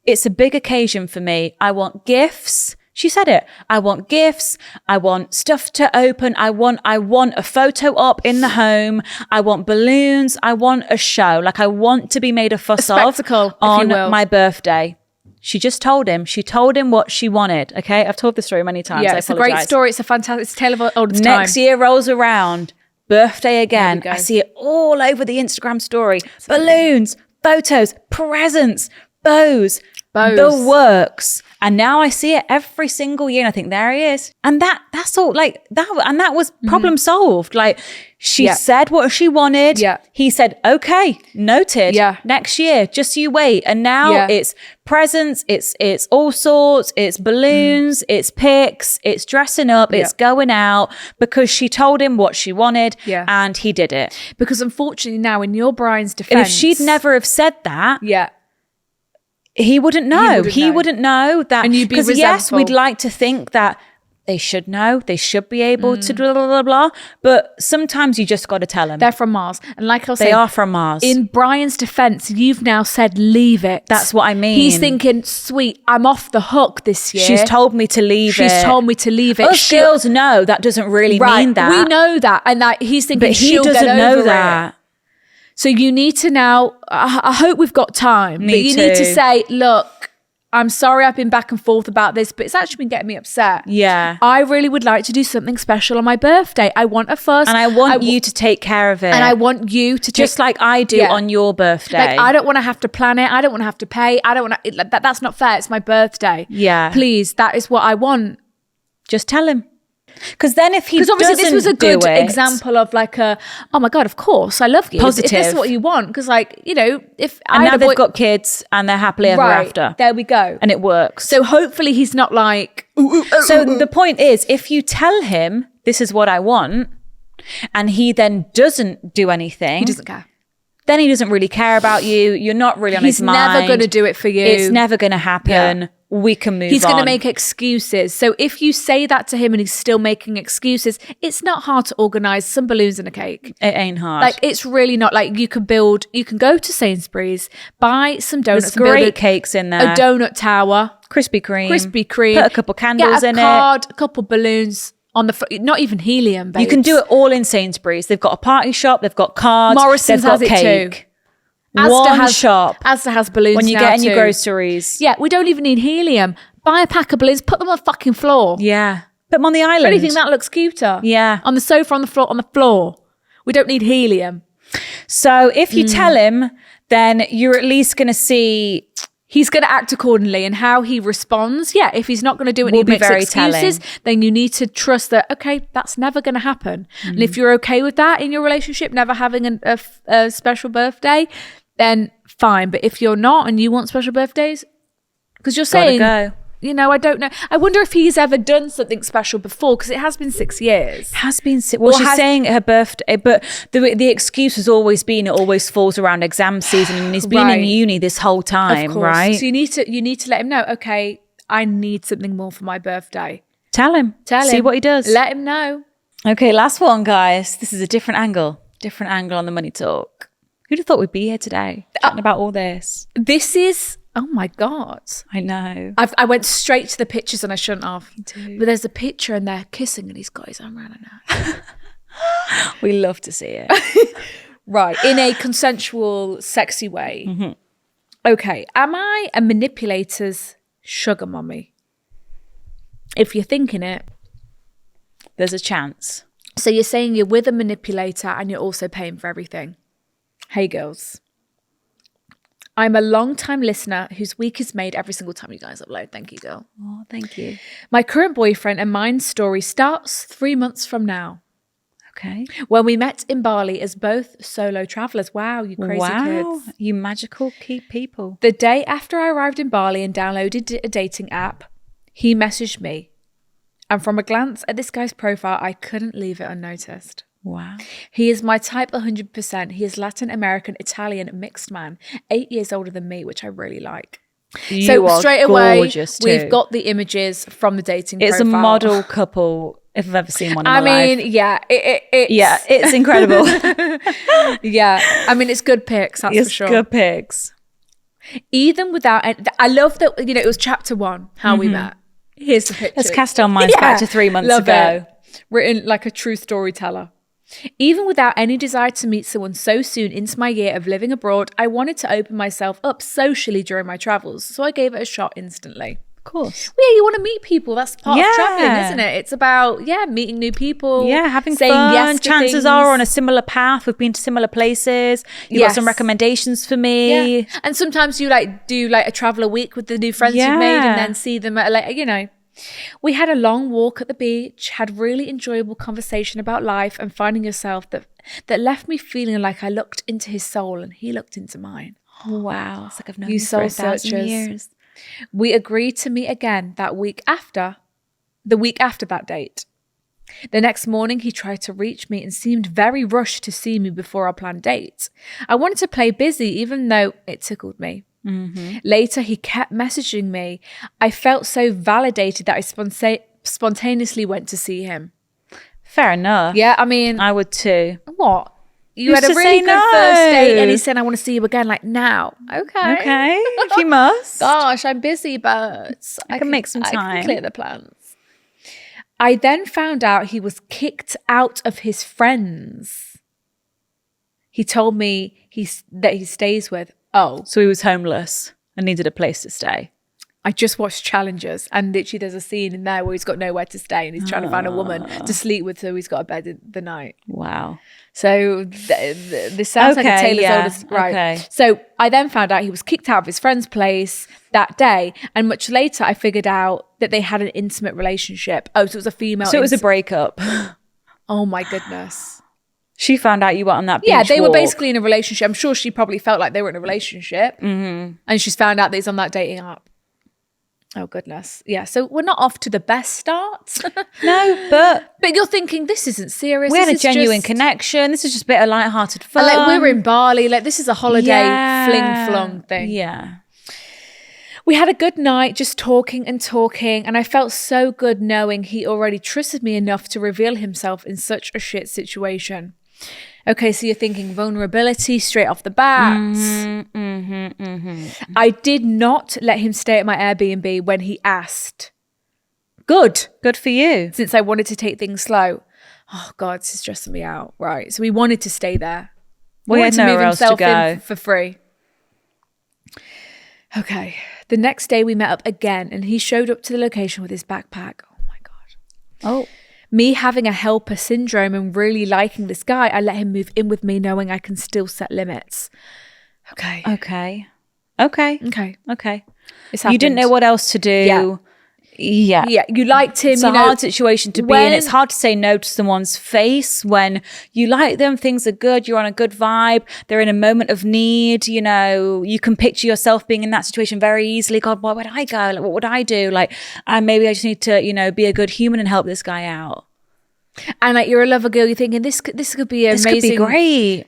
it's a big occasion for me. I want gifts. She said it. I want gifts. I want stuff to open. I want a photo op in the home. I want balloons. I want a show. Like, I want to be made a fuss A spectacle, of if you on will. my birthday. She just told him. She told him what she wanted. Okay, I've told this story many times. Yeah, I it's a great apologise. story. It's a fantastic, it's a tale of old time. Next year rolls around, birthday again. go. I see it all over the Instagram story. Balloons, photos, presents, bows, the works. And now I see it every single year, and I think there he is. And that's all. Like that, and that was problem solved. Like, she Yeah. said what she wanted. Yeah. He said, okay, noted. Yeah. Next year, just you wait. And now Yeah. it's presents, it's all sorts, it's balloons, it's pics, it's dressing up, it's going out, because she told him what she wanted. Yeah. And he did it. Because unfortunately now, in your Brian's defense, And if she'd never have said that, yeah, he wouldn't know. wouldn't know. Wouldn't know that. And you'd be because yes, resentful. we'd like to think that they should know, they should be able to blah, blah, blah, blah. But sometimes you just got to tell them. they're from Mars, and like I was They saying, are from Mars. in Brian's defense, you've now said leave it. That's what I mean. He's thinking, sweet, I'm off the hook this year. She's told me to leave it. She's told me to leave it. Us She'll- girls know that doesn't really mean that. We know that, and that he's thinking, But he she'll doesn't get know over that. It. So you need to now. I hope we've got time, but Me you need to too. say, look, I'm sorry, I've been back and forth about this, but it's actually been getting me upset. Yeah. I really would like to do something special on my birthday. I want a fuss, And I want you to take care of it. and I want you to just like I do Yeah. on your birthday. Like, I don't want to have to plan it. I don't want to have to pay. I don't want to. That's not fair. It's my birthday. Yeah. Please, that is what I want. just tell him. Because then if he Because doesn't obviously this was a good do it, example of like a, oh my God, of course, I love you. If this is Positive. what you want. Because like, if and I now had a they've boy- got kids and they're happily ever right, after. there we go. And it works. So hopefully he's not like, So the point is, if you tell him this is what I want, and he then doesn't do anything, he doesn't care. then he doesn't really care about you. You're not really on He's his mind. never going to do it for you. It's never going to happen. Yeah. We can move He's on. going to make excuses. So if you say that to him and he's still making excuses, it's not hard to organize some balloons and a cake. It ain't hard. Like, it's really not. Like, you can go to Sainsbury's, buy some donuts, There's and build great cakes in there. a donut tower, Krispy Kreme. Krispy Kreme, Put a couple candles get a in card, a couple balloons. on the not even helium, babes. You can do it all in Sainsbury's. They've got a party shop. They've got cards. Morrison's they've got has it cake. too. One shop. Asda has balloons When you now get in your too. groceries. Yeah, we don't even need helium. Buy a pack of balloons, put them on the fucking floor. Yeah. Put them on the island. If anything, that looks cuter. Yeah. On the sofa, on the floor. We don't need helium. So if you tell him, then you're at least going to see... He's going to act accordingly, and how he responds. Yeah, if he's not going to do it, Will and be he makes very excuses, telling. then you need to trust that. Okay, that's never going to happen. And if you're okay with that in your relationship, never having a special birthday, then fine. But if you're not, and you want special birthdays, because you're Gotta saying, go. you know, I don't know. I wonder if he's ever done something special before, because it has been 6 years. Has been... Well, she's saying her birthday, but the excuse has always been it always falls around exam season, and he's been in Right. uni this whole time, Of course. right? So you need to let him know. Okay, I need something more for my birthday. Tell him. Tell him. See what he does. Let him know. Okay, last one, guys. This is a different angle. Different angle on the money talk. Who'd have thought we'd be here today chatting about all this? This is, oh my God. I know. I went straight to the pictures and I shouldn't have. too. But there's a picture and they're kissing and he's got his arm around her neck. We love to see it. Right. In a consensual, sexy way. Okay. Am I a manipulator's sugar mummy? If you're thinking it. There's a chance. So you're saying you're with a manipulator and you're also paying for everything. Hey, girls. I'm a long-time listener whose week is made every single time you guys upload. Thank you, girl. Oh, thank you. My current boyfriend and mine's story starts 3 months from now, Okay. when we met in Bali as both solo travelers. Wow, you crazy Wow. kids. You magical keep people. The day after I arrived in Bali and downloaded a dating app, he messaged me. And from a glance at this guy's profile, I couldn't leave it unnoticed. Wow. He is my type 100%. He is Latin American, Italian, mixed man, 8 years older than me, which I really like. You So are straight away, gorgeous too. we've got the images from the dating It's profile. a model couple, if I've ever seen one in I my mean, life. yeah, Yeah, it's incredible. yeah. I mean, it's good pics, that's It's for sure. good pics. Even without, I love that. You know, it was chapter 1 how we met. Here's the picture. Let's cast our minds back to 3 months love ago. it. Written like a true storyteller. Even without any desire to meet someone so soon into my year of living abroad, I wanted to open myself up socially during my travels, so I gave it a shot instantly. Of course. Well, yeah, you want to meet people. That's part of Yeah. traveling, isn't it? It's about, meeting new people. Yeah, having saying fun. yes to Chances things. are on a similar path. We've been to similar places. You've got some Yes. recommendations for me. Yeah. And sometimes you do a travel a week with the new friends you've made Yeah. and then see them at a later, We had a long walk at the beach, had really enjoyable conversation about life and finding yourself that left me feeling like I looked into his soul and he looked into mine. Wow. It's like I've known You you for soul 1,000 searchers. years. We agreed to meet again the week after that date. The next morning, he tried to reach me and seemed very rushed to see me before our planned date. I wanted to play busy, even though it tickled me. Later, he kept messaging me. I felt so validated that I spontaneously went to see him. Fair enough. Yeah, I mean, I would too. what? You Who's had a to really say good first date and no? he said, I want to see you again, like now. Okay. Okay. If you must. Gosh, I'm busy, but I can make some I time. can clear the plans. I then found out he was kicked out of his friends. He told me that he stays with. Oh, So he was homeless and needed a place to stay. I just watched Challengers and literally there's a scene in there where he's got nowhere to stay and he's trying to find a woman to sleep with, so he's got a bed in the night. Wow. So this sounds like a Okay, Taylor's yeah, oldest. Right. okay. So I then found out he was kicked out of his friend's place that day. And much later, I figured out that they had an intimate relationship. Oh, so it was a female. So it was a breakup. Oh my goodness. She found out you were on that beach Yeah, they were walk. basically in a relationship. I'm sure she probably felt like they were in a relationship. Mm-hmm. And she's found out that he's on that dating app. Oh, goodness. Yeah, so we're not off to the best start. No, but But you're thinking, this isn't serious. we had a This is genuine just- connection. This is just a bit of light-hearted fun. And like, we're in Bali. Like, this is a holiday Yeah. fling-flong thing. Yeah. We had a good night just talking and talking, and I felt so good knowing he already trusted me enough to reveal himself in such a shit situation. Okay, so you're thinking vulnerability straight off the bat. I did not let him stay at my Airbnb when he asked. Good. Good for you. Since I wanted to take things slow. Oh God, this is stressing me out. Right. So he wanted to stay there. Well, he had Wanted to move nowhere else to himself in go. for free. Okay. The next day we met up again and he showed up to the location with his backpack. Oh my God. Oh. Me having a helper syndrome and really liking this guy, I let him move in with me knowing I can still set limits. Okay. Okay. Okay. Okay. Okay. It's You didn't know happened. what else to do. Yeah. Yeah. Yeah, you liked him. It's you a know, hard situation to be in. It's hard to say no to someone's face when you like them, things are good, you're on a good vibe, they're in a moment of need, you know, you can picture yourself being in that situation very easily. God, where would I go? Like, what would I do? Like, maybe I just need to, you know, be a good human and help this guy out. And like you're a lover girl, you're thinking this could be This amazing. could be great.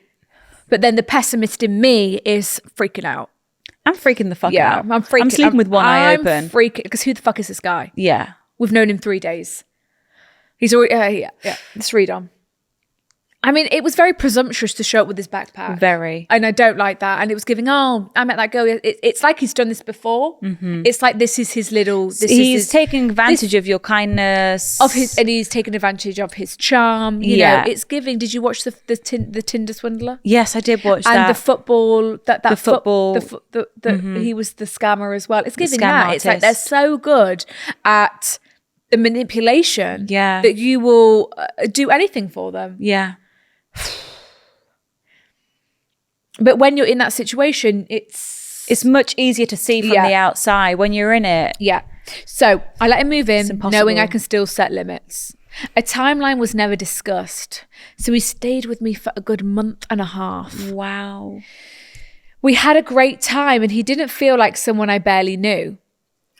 But then the pessimist in me is freaking out. I'm freaking the fuck Yeah, out. I'm freaking. I'm sleeping with one eye open. I'm freaking because who the fuck is this guy? Yeah. We've known him 3 days. He's already yeah. Let's read on. I mean, it was very presumptuous to show up with his backpack. Very. And I don't like that. And it was giving, oh, I met that girl. It's like he's done this before. It's like this is his little. He's taking advantage of your kindness. And he's taken advantage of his charm. You know, it's giving. Did you watch the Tinder Swindler? Yes, I did watch And that. the football, The football. he was the scammer as well. It's giving scam that. It's like they're artist. so good at the manipulation Yeah. that you will do anything for them. Yeah. But when you're in that situation, It's much easier to see from Yeah. the outside when you're in it. yeah. So I let him move in, impossible. knowing I can still set limits. A timeline was never discussed. So he stayed with me for a good month and a half. Wow. We had a great time and he didn't feel like someone I barely knew.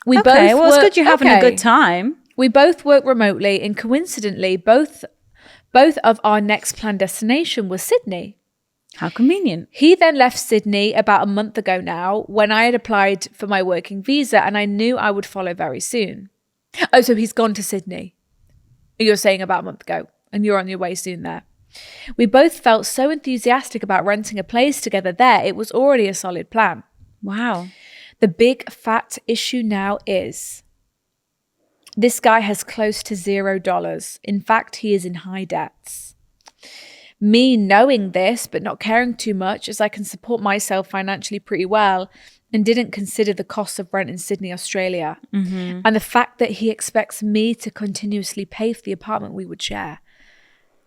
We Okay, well, it's work- good you're having a okay. good time. We both work remotely and coincidentally, both of our next planned destination was Sydney. How convenient. He then left Sydney about a month ago now when I had applied for my working visa and I knew I would follow very soon. Oh, so he's gone to Sydney. You're saying about a month ago and you're on your way soon there. We both felt so enthusiastic about renting a place together there. It was already a solid plan. Wow. The big fat issue now is this guy has close to $0. In fact, he is in high debts. Me knowing this, but not caring too much as I can support myself financially pretty well and didn't consider the cost of rent in Sydney, Australia. And the fact that he expects me to continuously pay for the apartment we would share.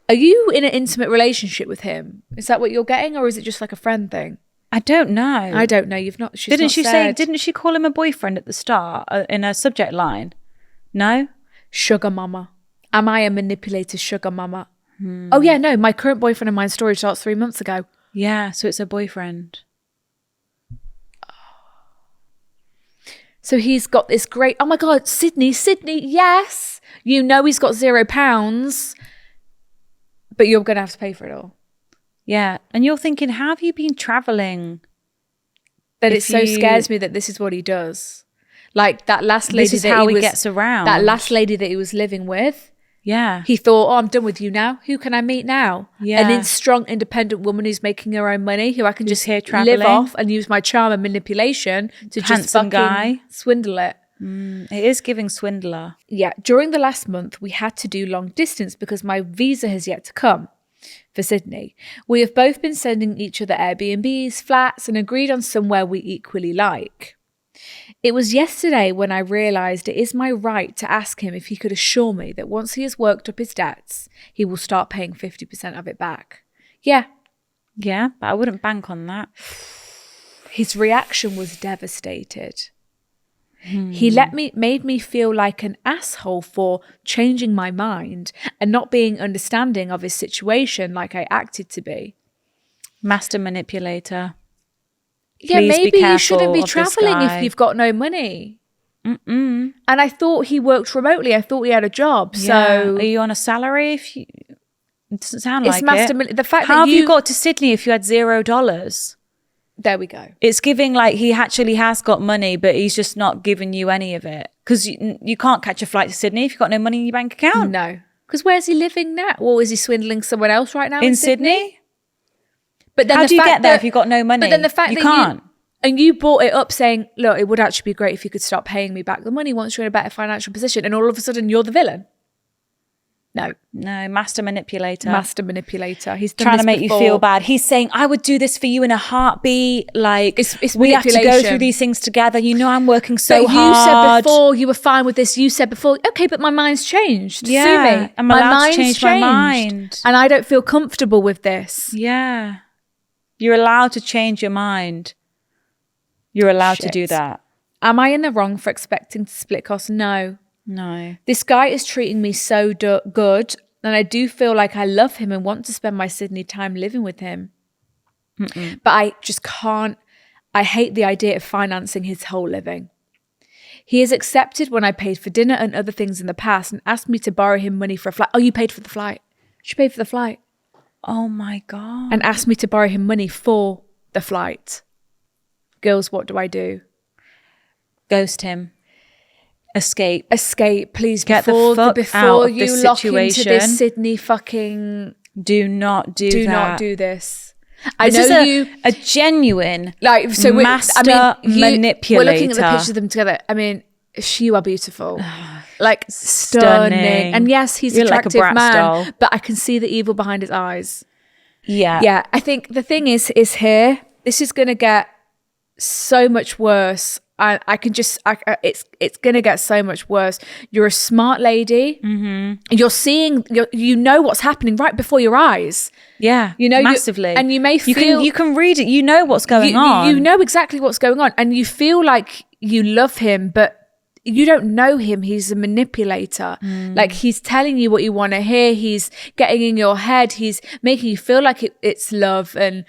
Are you in an intimate relationship with him? Is that what you're getting or is it just like a friend thing? I don't know. I don't know. You've not. She's Didn't not she say? said. Didn't she call him a boyfriend at the start in a subject line? No. Sugar mama. Am I a manipulator sugar mama? Oh yeah, no. My current boyfriend and my story starts 3 months ago. Yeah. So it's a boyfriend. So he's got this great. Oh my God, Sydney. Yes, you know he's got £0, but you're gonna have to pay for it all. Yeah. And you're thinking, how have you been traveling? But If it so you- scares me that this is what he does. Like that last lady This is that how he he was, gets around. That last lady that he was living with. Yeah. He thought, oh, I'm done with you now. Who can I meet now? Yeah. An strong, independent woman who's making her own money, who I can just here live travelling. off and use my charm and manipulation to just Handsome fucking guy. swindle it. It is giving swindler. Yeah, during the last month, we had to do long distance because my visa has yet to come for Sydney. We have both been sending each other Airbnbs, flats, and agreed on somewhere we equally like. It was yesterday when I realised it is my right to ask him if he could assure me that once he has worked up his debts, he will start paying 50% of it back. Yeah, Yeah, but I wouldn't bank on that. his reaction was devastated. He made me feel like an asshole for changing my mind and not being understanding of his situation like I acted to be. Master manipulator. Yeah, Please be maybe you shouldn't be careful of this traveling guy. if you've got no money. And I thought he worked remotely. I thought he had a job. Yeah. So Are you on a salary? If you, it doesn't sound it's like master. it. The fact How that have you got to Sydney if you had $0? there we go. It's giving like he actually has got money, but he's just not giving you any of it because you can't catch a flight to Sydney if you've got no money in your bank account. No, because where's he living now? Or is he swindling someone else right now In Sydney? But then How the do you fact get there that- if you've got no money? But then the fact you that can't. And you brought it up saying, look, it would actually be great if you could start paying me back the money once you're in a better financial position. And all of a sudden you're the villain. No. Master manipulator. Master manipulator. He's done trying this to make before. you feel bad. He's saying, I would do this for you in a heartbeat. Like, It's we have to go manipulation. through these things together. You know, I'm working so But you hard. said before you were fine with this. You said before, okay, but my mind's changed. Yeah, Sue me. I'm my allowed to mind's change my mind. And I don't feel comfortable with this. Yeah. You're allowed to change your mind. You're allowed to do Shit. that. Am I in the wrong for expecting to split costs? No. No. This guy is treating me so good. And I do feel like I love him and want to spend my Sydney time living with him. But I just can't. I hate the idea of financing his whole living. He has accepted when I paid for dinner and other things in the past and asked me to borrow him money for a flight. Oh, you paid for the flight. She paid for the flight. Oh my God. And asked me to borrow him money for the flight. Girls, what do I do? Ghost him. Escape. Escape, please. Get the before fuck before out of you this lock into situation. this Sydney fucking. Do not do that. Do not do this. I This know is you. a genuine Like, so master manipulator. We're looking at the manipulator. pictures of them together. I mean, you are beautiful. Like, stunning. And yes, he's You're an like a attractive Bratz man, doll. but I can see the evil behind his eyes. Yeah. Yeah, I think the thing is here, this is going to get so much worse. I can just, it's going to get so much worse. You're a smart lady. Mm-hmm. You're seeing, you know what's happening right before your eyes. Yeah. You know, massively. and you may feel you can read it. You know what's going on. You know exactly what's going on, and you feel like you love him, but you don't know him. He's a manipulator. Like, he's telling you what you want to hear. He's getting in your head. He's making you feel like it's love, and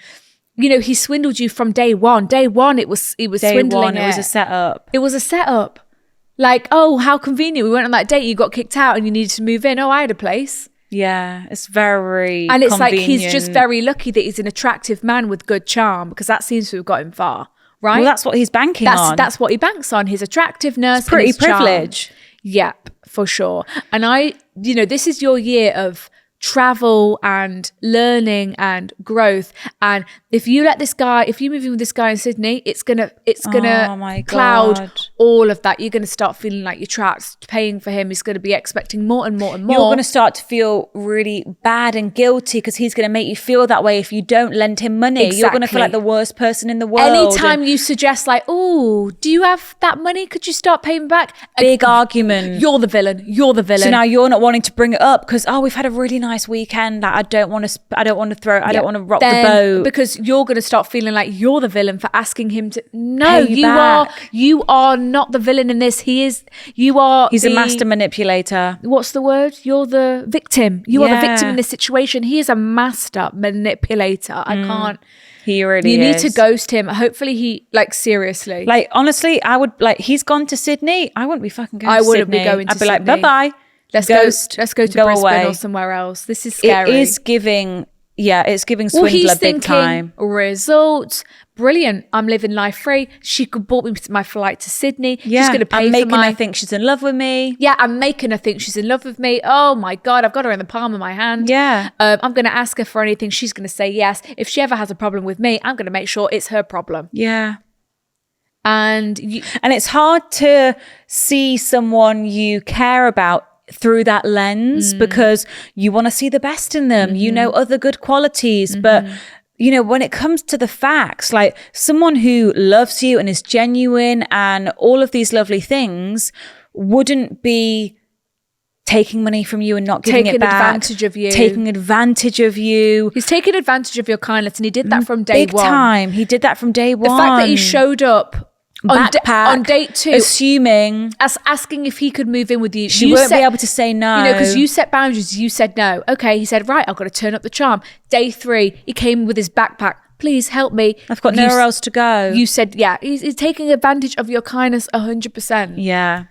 you know, he swindled you from day one. Day one, it was swindling. It was a setup. It was a setup. Like, oh, how convenient. We went on that date. You got kicked out and you needed to move in. Oh, I had a place. Yeah. It's very And it's like, he's just convenient. very lucky that he's an attractive man with good charm, because that seems to have got him far, right? Well, that's what he's banking on. That's what he banks on, his attractiveness. It's pretty and his charm. privilege. Yep, for sure. And this is your year of travel and learning and growth. And if you let this guy, if you move in with this guy in Sydney, it's gonna Oh my cloud God. all of that. You're gonna start feeling like you're trapped. Paying for him, he's gonna be expecting more and more and more. You're going to start to feel really bad and guilty because he's going to make you feel that way if you don't lend him money. You're going to feel Exactly. like the worst person in the world. Anytime you suggest like, oh, do you have that money? Could you start paying back? Big argument. You're the villain. You're the villain. So now you're not wanting to bring it up because, we've had a really nice weekend. I don't want to rock the boat. Because you're going to start feeling like you're the villain for asking him to. No, Pay you back. you are not the villain in this. He's a master manipulator. What's the word? You're the victim. You are the victim Yeah. in this situation. He is a master manipulator. I can't. He really You is. need to ghost him. Hopefully he, like, seriously. Like, honestly, I would, like, he's gone to Sydney. I wouldn't be fucking going I to Sydney. wouldn't be going to I'd be like, Sydney. bye-bye. Let's Ghost, go to go Brisbane away. or somewhere else. This is scary. It is giving, it's giving Well, swindler he's big thinking, time. results, brilliant. I'm living life free. She could bought me my flight to Sydney. Yeah, She's going to pay I'm making for my. her think she's in love with me. Yeah, I'm making her think she's in love with me. Oh my God, I've got her in the palm of my hand. Yeah. I'm going to ask her for anything. She's going to say yes. If she ever has a problem with me, I'm going to make sure it's her problem. Yeah. And And it's hard to see someone you care about through that lens because you want to see the best in them. You know other good qualities, but when it comes to the facts, like someone who loves you and is genuine and all of these lovely things wouldn't be taking money from you and not giving Taking it back. advantage of you. Taking advantage of you. he's taking advantage of your kindness, and he did that from day Big one. time. He did that from day one. The fact that he showed up Backpack, on date 2, assuming asking if he could move in with you. she You won't set- be able to say no. because you set boundaries. You said no. Okay, he said, right, I've got to turn up the charm. Day 3, he came with his backpack. Please help me. I've got You nowhere s- else to go. You said, yeah, he's taking advantage of your kindness 100%. Yeah.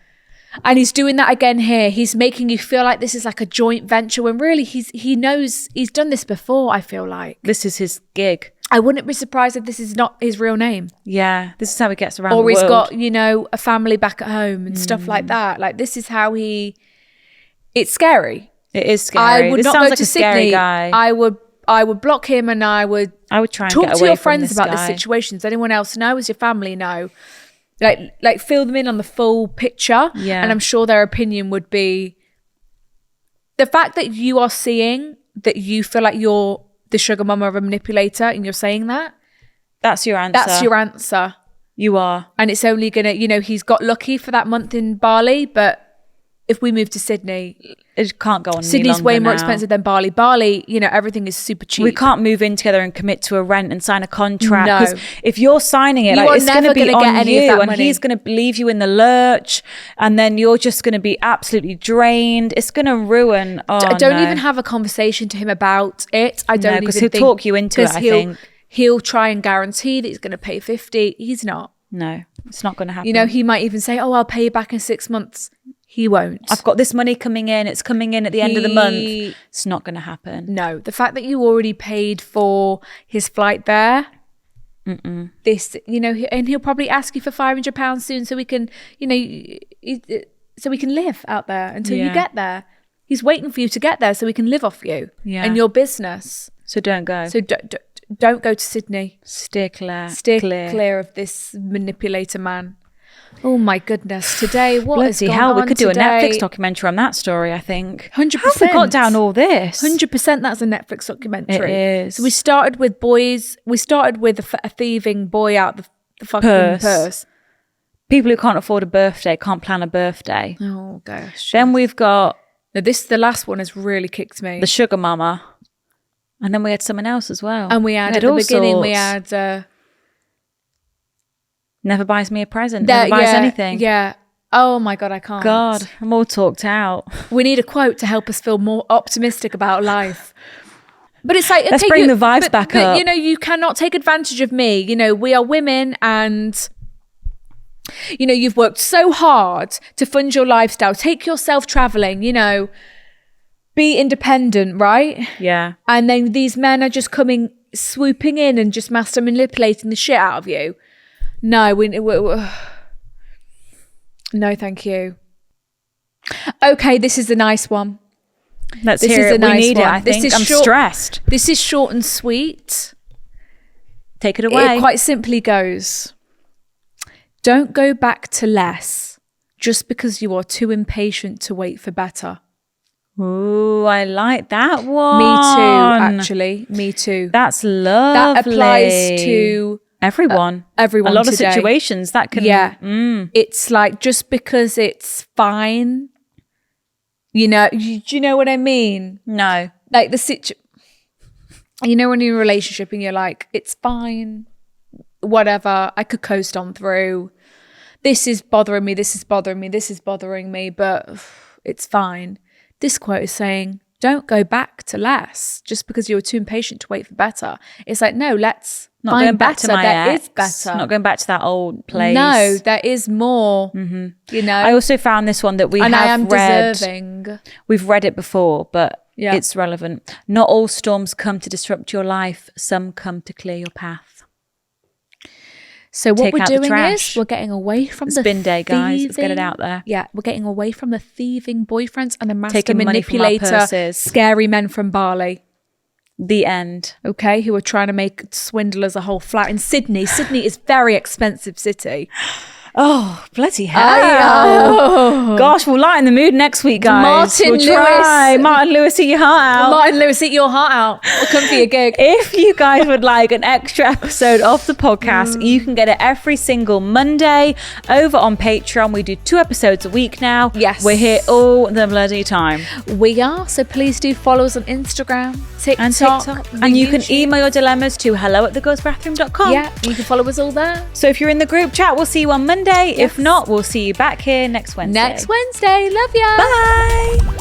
And he's doing that again here. He's making you feel like this is like a joint venture when really he knows he's done this before, I feel like. This is his gig. I wouldn't be surprised if this is not his real name. Yeah. This is how he gets around Or the he's world. got, a family back at home and stuff like that. Like, this is how it's scary. It is scary. I would this not sounds go like to a scary Sydney. guy. block him, and I would try and talk get to away your from friends this about guy. the situation. Does anyone else know? Does your family know? Like fill them in on the full picture. Yeah. And I'm sure their opinion would be the fact that you are seeing that you feel like you're the sugar mama of a manipulator, and you're saying that. That's your answer. That's your answer. You are. And it's only gonna, he's got lucky for that month in Bali, but if we move to Sydney, It can't go on. Sydney's any way longer more now. expensive than Bali. Bali, everything is super cheap. We can't move in together and commit to a rent and sign a contract. No. 'Cause if you're signing it, You like, are it's going to never be gonna on get any of you, that and money. he's going to leave you in the lurch, and then you're just going to be absolutely drained. It's going to ruin. Oh, don't no. even have a conversation to him about it. I don't No, even 'cause he'll think, talk you into it, 'cause I he'll, think. he'll try and guarantee that he's going to pay 50. He's not. No, it's not going to happen. He might even say, "Oh, I'll pay you back in 6 months." He won't. I've got this money coming in. It's coming in at the end of the month. He- It's not going to happen. No, the fact that you already paid for his flight there, this, and he'll probably ask you for £500 soon, so we can, so we can live out there until you Yeah. get there. He's waiting for you to get there so we can live off you Yeah. and your business. So don't go. So don't go to Sydney. Steer clear. Steer clear of this manipulator man. Oh my goodness! Today, what is Bloody going hell, on we could do a today? Netflix documentary on that story, I think. 100%. How have we got down all this? 100%. That's a Netflix documentary. It is. So we started with boys. We started with a thieving boy out the fucking purse. People who can't afford a birthday can't plan a birthday. Oh gosh. Then we've got Now the last one has really kicked me. the sugar mama. And then we had someone else as well. And we had at the all beginning, we sorts. had Never buys me a present. Never buys anything. Yeah. Oh my God, I can't. God, I'm all talked out. We need a quote to help us feel more optimistic about life. But it's like, Let's okay, bring the vibes back up. You cannot take advantage of me. We are women, and you've worked so hard to fund your lifestyle. Take yourself traveling, be independent, right? Yeah. And then these men are just swooping in and just master manipulating the shit out of you. No, no, thank you. Okay, this is a nice one. Let's This hear is it. a nice we need one. it, I This think. is I'm short- stressed. This is short and sweet. Take it away. It quite simply goes, don't go back to less just because you are too impatient to wait for better. Ooh, I like that one. Me too, actually. Me too. That's lovely. That applies to everyone. everyone A lot today. of situations that can. Yeah. It's like, just because it's fine, do you know what I mean? No. Like when you're in a relationship and you're like, it's fine, whatever, I could coast on through. This is bothering me, this is bothering me, this is bothering me, but it's fine. This quote is saying, don't go back to less just because you were too impatient to wait for better. It's like, no, let's Not find going back better. to my There ex. is better. Not going back to that old place. No, there is more. I also found this one that we and have I am read. deserving. We've read it before, but Yeah. it's relevant. Not all storms come to disrupt your life. Some come to clear your path. So what Take we're out the doing trash. is we're getting away from It's the bin day, guys. Let's get it thieving- out there. Yeah, we're getting away from the thieving boyfriends and the master Taking money from our manipulator, purses. scary men from Bali. The end. Okay, who are trying to make swindlers a whole flat in Sydney. Sydney is a very expensive city. Oh, bloody hell. Gosh, we'll lighten the mood next week, guys. Martin we'll try. Lewis. Martin Lewis, eat your heart out. Martin Lewis, eat your heart out. We'll come for your gig. If you guys would like an extra episode of the podcast, you can get it every single Monday over on Patreon. We do 2 episodes a week now. Yes. We're here all the bloody time. We are, so please do follow us on Instagram, TikTok, And TikTok. the And you can YouTube. email your dilemmas to hello@thegirlsbathroom.com. Yeah, you can follow us all there. So if you're in the group chat, we'll see you on Monday. If not, we'll see you back here next Wednesday. Next Wednesday. Love ya. Bye.